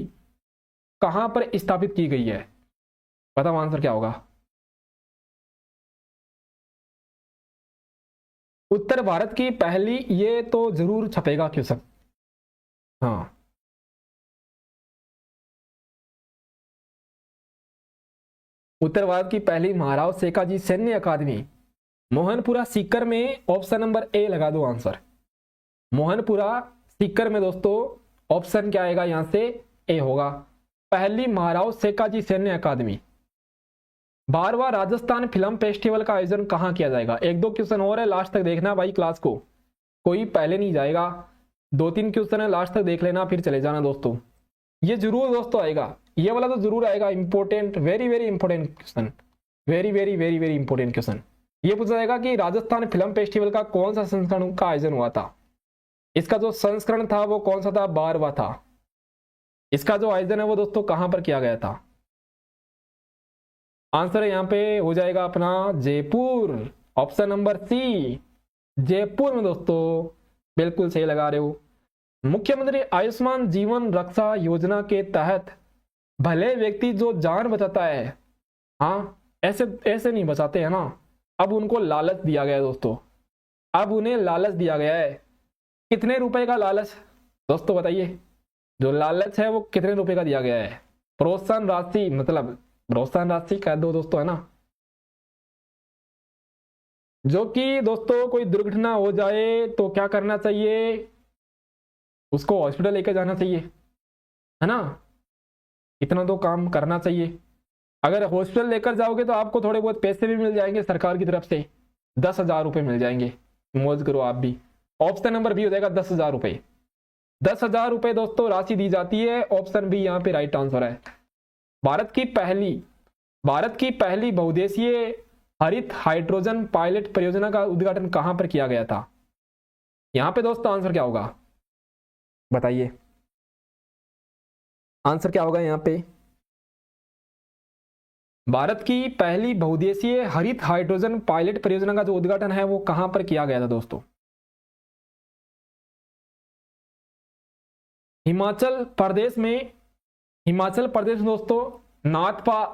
कहां पर स्थापित की गई है? बताओ आंसर क्या होगा? उत्तर भारत की पहली, ये तो जरूर छपेगा क्वेश्चन। हाँ, उत्तर भारत की पहली महाराव सेकाजी सैन्य अकादमी मोहनपुरा सीकर में, ऑप्शन नंबर ए लगा दो आंसर। मोहनपुरा सीकर में दोस्तों ऑप्शन क्या आएगा यहां से? ए होगा, पहली महाराव सेकाजी सैन्य अकादमी। 12वां राजस्थान फिल्म फेस्टिवल का आयोजन कहां किया जाएगा? एक दो क्वेश्चन और है, लास्ट तक देखना भाई क्लास को, कोई पहले नहीं जाएगा। 2-3 क्वेश्चन है, लास्ट तक देख लेना फिर चले जाना दोस्तों। ये जरूर दोस्तों आएगा, ये वाला तो जरूर आएगा, important, very very important question, very very very very important question. ये पूछा जाएगा कि राजस्थान फिल्म फेस्टिवल का कौन सा संस्करण का आयोजन हुआ था? इसका जो संस्करण था वो कौन सा था? 12वां था। इसका जो आयोजन है वो दोस्तों कहां पर किया गया था? आंसर यहां पे हो जाएगा अपना Jaipur, option number C, Jaipur में दोस्तों, बिल्कुल सही लगा रहे हो। मुख्यमंत्री आयुष्मान जीवन रक्षा योजना के तहत भले व्यक्ति जो जान बचाता है, हाँ ऐसे ऐसे नहीं बचाते हैं ना, अब उनको लालच दिया गया है दोस्तों, अब उन्हें लालच दिया गया है। कितने रुपए का लालच दोस्तों बताइए? जो लालच है वो कितने रुपए का दिया गया है? प्रोत्साहन राशि, मतलब प्रोत्साहन राशि कह दो दोस्तों, है ना, जो कि दोस्तों कोई दुर्घटना हो जाए तो क्या करना चाहिए? उसको हॉस्पिटल लेकर जाना चाहिए, है ना, इतना तो काम करना चाहिए। अगर हॉस्पिटल लेकर जाओगे तो आपको थोड़े बहुत पैसे भी मिल जाएंगे सरकार की तरफ से, 10,000 रुपए मिल जाएंगे, मौज करो आप भी। ऑप्शन नंबर बी हो जाएगा 10,000 रुपए, 10,000 रुपए दोस्तों राशि दी जाती है, ऑप्शन बी यहाँ पे राइट आंसर है। भारत की पहली बहुउद्देशीय हरित हाइड्रोजन पायलट परियोजना का उद्घाटन कहां पर किया गया था? यहां पे दोस्तों आंसर क्या होगा बताइए? आंसर क्या होगा यहां पे? भारत की पहली बहुउद्देशीय हरित हाइड्रोजन पायलट परियोजना का जो उद्घाटन है वो कहां पर किया गया था दोस्तों? हिमाचल प्रदेश में दोस्तों नाथपा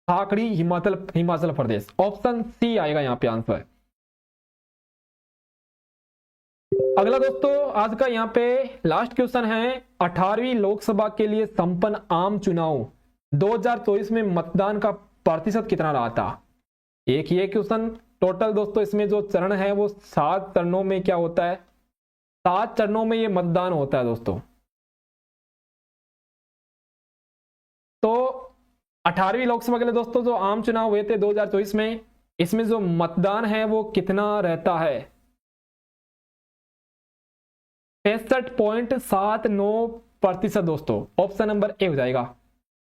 थाकड़ी हिमाचल हिमाचल प्रदेश। ऑप्शन सी आएगा यहाँ पे आंसर। अगला दोस्तों आज का यहाँ पे लास्ट क्वेश्चन है, 18वीं लोकसभा के लिए संपन्न आम चुनाव 2024 में मतदान का प्रतिशत कितना रहा था। एक ये क्वेश्चन टोटल दोस्तों, इसमें जो चरण है वो 7 चरणों में क्या होता है, 7 चरणों में ये मतदान होता है दोस्तों। तो 18वीं लोकसभा के लिए दोस्तों जो आम चुनाव हुए थे 2024 में, इसमें जो मतदान है वो कितना रहता है, 65.79% दोस्तों। ऑप्शन नंबर ए हो जाएगा,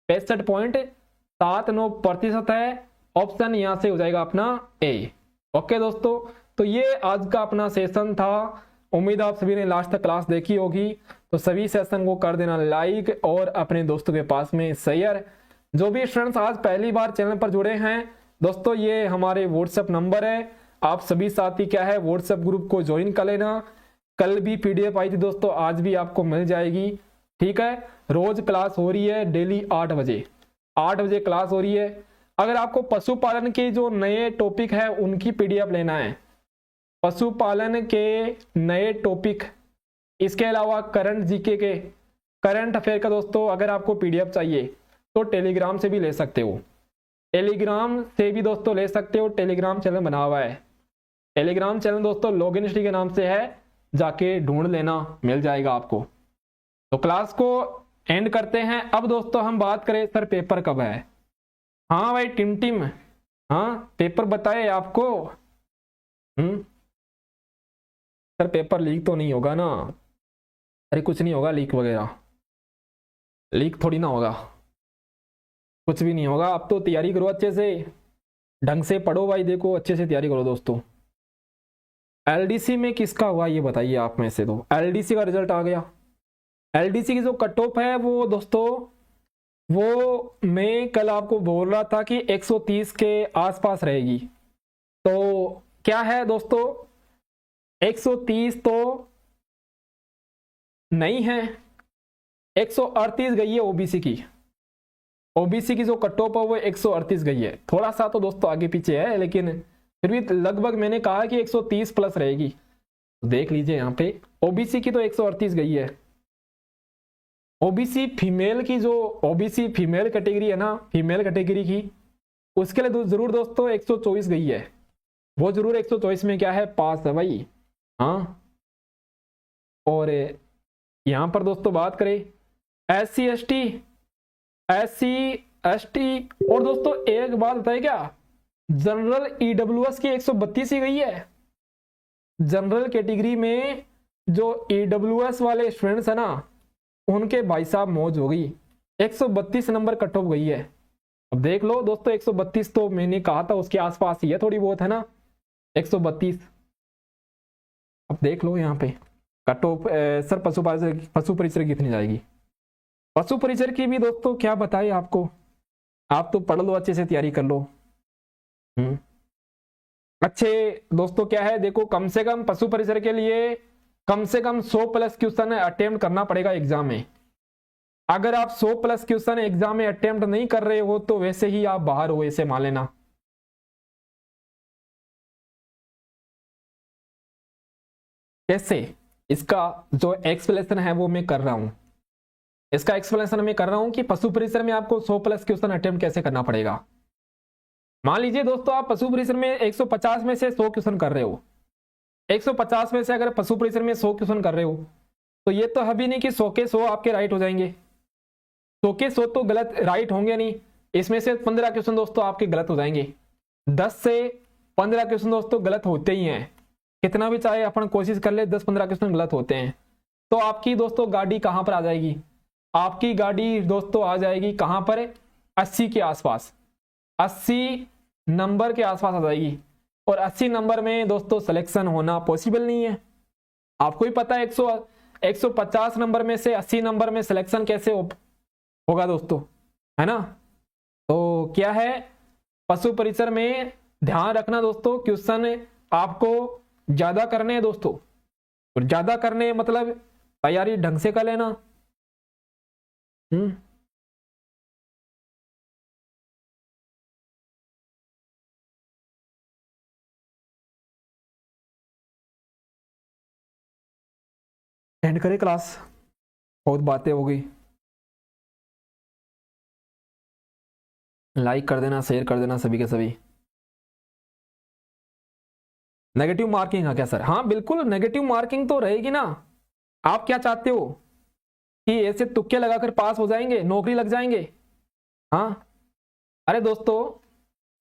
65.79% है। ऑप्शन यहां से हो जाएगा अपना ए। ओके दोस्तों, तो ये आज का अपना सेशन था। उम्मीद आप सभी ने लास्ट तक क्लास देखी होगी, तो सभी सेशन को कर देना लाइक और अपने दोस्तों के पास में शेयर। जो भी स्टूडेंट्स आज पहली बार चैनल पर जुड़े हैं दोस्तों, ये हमारे व्हाट्सएप नंबर है, आप सभी साथी क्या है व्हाट्सएप ग्रुप को ज्वाइन कर लेना। कल भी पीडीएफ आई थी दोस्तों, आज भी आपको मिल जाएगी, ठीक है। रोज क्लास हो रही है डेली 8 बजे, 8 बजे क्लास हो रही है। अगर आपको पशुपालन के जो नए टॉपिक है उनकी पीडीएफ लेना है, पशुपालन के नए टॉपिक, इसके अलावा करंट जीके के, करंट अफेयर का दोस्तों अगर आपको पीडीएफ चाहिए तो टेलीग्राम से भी ले सकते हो, टेलीग्राम से भी दोस्तों ले सकते हो। टेलीग्राम चैनल बना हुआ है, टेलीग्राम चैनल दोस्तों लॉगिन हिस्ट्री के नाम से है, जाके ढूंढ लेना, मिल जाएगा आपको। तो क्लास को एंड करते हैं। अब दोस्तों हम बात करें सर पेपर कब है। हाँ भाई टिम टिम, हाँ पेपर बताए आपको। सर पेपर लीक तो नहीं होगा ना। अरे कुछ नहीं होगा लीक वगैरह, लीक थोड़ी ना होगा, कुछ भी नहीं होगा। अब तो तैयारी करो अच्छे से, ढंग से पढ़ो भाई, देखो अच्छे से तैयारी करो दोस्तों। एलडीसी में किसका हुआ ये बताइए आप में से। तो एलडीसी का रिजल्ट आ गया। एलडीसी की जो कट ऑफ है वो दोस्तों, वो मैं कल आपको बोल रहा था कि 130 के आसपास रहेगी। तो क्या है दोस्तों, 130 तो नहीं है, 138 गई है ओबीसी की। ओबीसी की जो कट ऑफ है वो 138 गई है, थोड़ा सा तो दोस्तों आगे पीछे है, लेकिन फिर भी लगभग मैंने कहा कि 130 प्लस रहेगी। देख लीजिए यहाँ पे ओबीसी की तो 138 गई है। ओबीसी फीमेल की, जो ओबीसी फीमेल कैटेगरी है ना, फीमेल कैटेगरी की, उसके लिए जरूर दोस्तों 124 गई है, वो जरूर 124 में क्या है पास है भाई। हाँ, और यहाँ पर दोस्तों बात करें एससी एसटी, और दोस्तों एक बात बताए क्या, जनरल ईडब्ल्यूएस की 132 ही गई है। जनरल कैटेगरी में जो ईडब्ल्यूएस वाले स्टूडेंट्स है ना, उनके भाई साहब मौज हो गई, 132 नंबर कट ऑफ गई है। अब देख लो दोस्तों, 132 तो मैंने कहा था उसके आसपास ही है, थोड़ी बहुत है ना 132। अब देख लो यहाँ पे कट ऑफ। सर पशु परिचय कितनी जाएगी, पशु परिचय की भी दोस्तों क्या बताए आपको, आप तो पढ़ लो अच्छे से, तैयारी कर लो। अच्छे दोस्तों क्या है, देखो कम से कम पशु परिचय के लिए कम से कम 100 प्लस क्वेश्चन अटेम्प्ट करना पड़ेगा एग्जाम में। अगर आप 100 प्लस क्वेश्चन एग्जाम में अटेम्प्ट नहीं कर रहे हो तो वैसे ही आप बाहर हो, ऐसे मान लेना। कैसे, इसका जो एक्सप्लेनेशन है वो मैं कर रहा हूं, इसका एक्सप्लेनेशन मैं कर रहा हूं कि पशु परिसर में आपको 100 प्लस क्वेश्चन अटेम्प्ट कैसे करना पड़ेगा। मान लीजिए दोस्तों आप पशु परिसर में 150 में से 100 क्वेश्चन कर रहे हो, 150 में से अगर पशु परिसर में 100 क्वेश्चन कर रहे हो, तो ये तो अभी नहीं कि 100 के 100 आपके राइट हो जाएंगे, 100 के 100 तो गलत राइट होंगे नहीं, इसमें से 15 क्वेश्चन दोस्तों आपके गलत हो जाएंगे। 10 से 15 क्वेश्चन दोस्तों गलत होते ही हैं, कितना भी चाहे अपन कोशिश कर ले 10-15 क्वेश्चन गलत होते हैं। तो आपकी दोस्तों गाड़ी कहां पर आ जाएगी, आपकी गाड़ी दोस्तों आ जाएगी कहां पर, 80 के आसपास, 80 नंबर के आसपास आ जाएगी। और 80 नंबर में दोस्तों सिलेक्शन होना पॉसिबल नहीं है। आपको ही पता है 150 नंबर में से 80 नंबर में सिलेक्शन कैसे होगा दोस्तों, है ना। तो क्या है, पशु परिसर में ध्यान रखना दोस्तों, क्वेश्चन आपको ज्यादा करने हैं दोस्तों, और ज्यादा करने मतलब तैयारी ढंग से कर लेना। एंड करें क्लास, बहुत बातें हो गई। लाइक कर देना, शेयर कर देना सभी के सभी। नेगेटिव मार्किंग है क्या सर? हाँ बिल्कुल नेगेटिव मार्किंग तो रहेगी ना। आप क्या चाहते हो कि ऐसे तुक्के लगाकर पास हो जाएंगे, नौकरी लग जाएंगे? हाँ अरे दोस्तों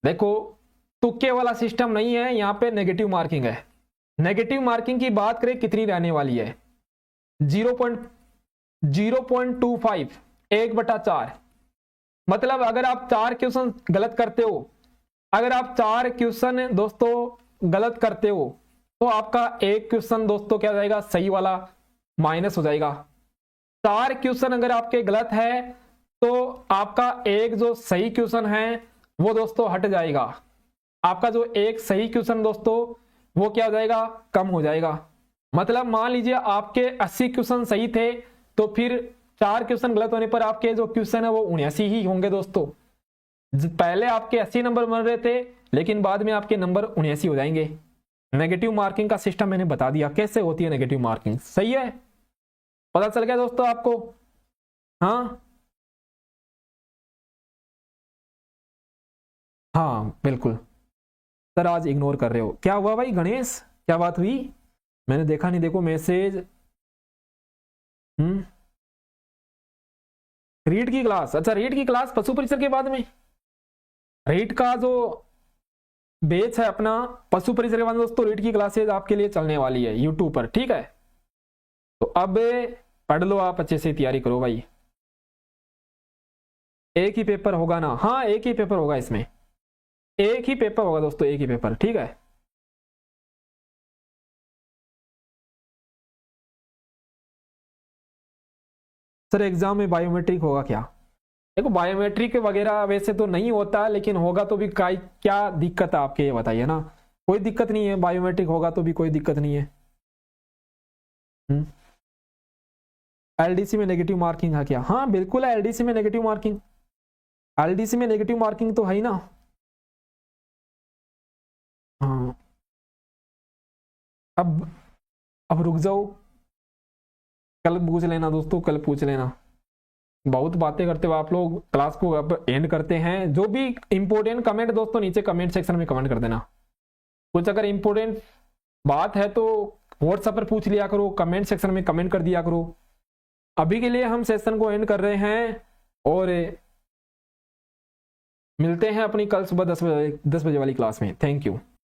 देखो, तुक्के वाला सिस्टम नहीं है, यहाँ पे नेगेटिव मार्किंग है। नेगेटिव मार्किंग की बात करें कितनी रहने वाली है? 0.25, 1/4। मतलब अगर आप 4 क्वेश्चन गलत करते हो, अगर आप 4 क्वेश्चन दोस्तों गलत करते हो तो आपका एक क्वेश्चन दोस्तों क्या हो जाएगा? सही वाला माइनस हो जाएगा। 4 क्वेश्चन अगर आपके गलत है तो आपका एक जो सही क्वेश्चन है वो दोस्तों हट जाएगा। आपका जो एक सही क्वेश्चन दोस्तों वो क्या हो जाएगा? कम हो जाएगा। मतलब मान लीजिए आपके 80 क्वेश्चन सही थे तो फिर 4 क्वेश्चन गलत होने पर आपके जो क्वेश्चन है वो 79 ही होंगे दोस्तों। पहले आपके 80 नंबर बन रहे थे लेकिन बाद में आपके नंबर 79 हो जाएंगे। नेगेटिव मार्किंग का सिस्टम मैंने बता दिया कैसे होती है नेगेटिव मार्किंग। सही है, पता चल गया दोस्तों आपको? हाँ हाँ बिल्कुल। सर आज इग्नोर कर रहे हो, क्या हुआ भाई गणेश, क्या बात हुई? मैंने देखा नहीं, देखो मैसेज। रीट की क्लास, अच्छा रीट की क्लास पशु परिसर के बाद में। रीट का जो बेच है अपना पशु परिसर के बाद दोस्तों, रीट की क्लासेज आपके लिए चलने वाली है यूट्यूब पर, ठीक है? तो अब पढ़ लो, आप अच्छे से तैयारी करो भाई। एक ही पेपर होगा ना? हाँ एक ही पेपर होगा इसमें, एक ही पेपर होगा दोस्तों, एक ही पेपर, ठीक है? सर एग्जाम में बायोमेट्रिक होगा क्या? देखो बायोमेट्रिक वगैरह वैसे तो नहीं होता, लेकिन होगा तो भी क्या दिक्कत है आपके, ये बताइए ना। कोई दिक्कत नहीं है, बायोमेट्रिक होगा तो भी कोई दिक्कत नहीं है। एलडीसी में नेगेटिव मार्किंग है क्या? हाँ बिल्कुल है, एलडीसी में नेगेटिव मार्किंग, एलडीसी में नेगेटिव मार्किंग तो है ही ना। हाँ अब अब रुक जाओ, कल पूछ लेना दोस्तों, कल पूछ लेना। बहुत बातें करते हो आप लोग, क्लास को अब एंड करते हैं। जो भी इंपॉर्टेंट कमेंट दोस्तों नीचे कमेंट सेक्शन में कमेंट कर देना। कुछ अगर इंपॉर्टेंट बात है तो व्हाट्सएप पर पूछ लिया करो, कमेंट सेक्शन में कमेंट कर दिया करो। अभी के लिए हम सेशन को एंड कर रहे हैं और मिलते हैं अपनी कल सुबह 10 बजे वाली क्लास में। Thank you.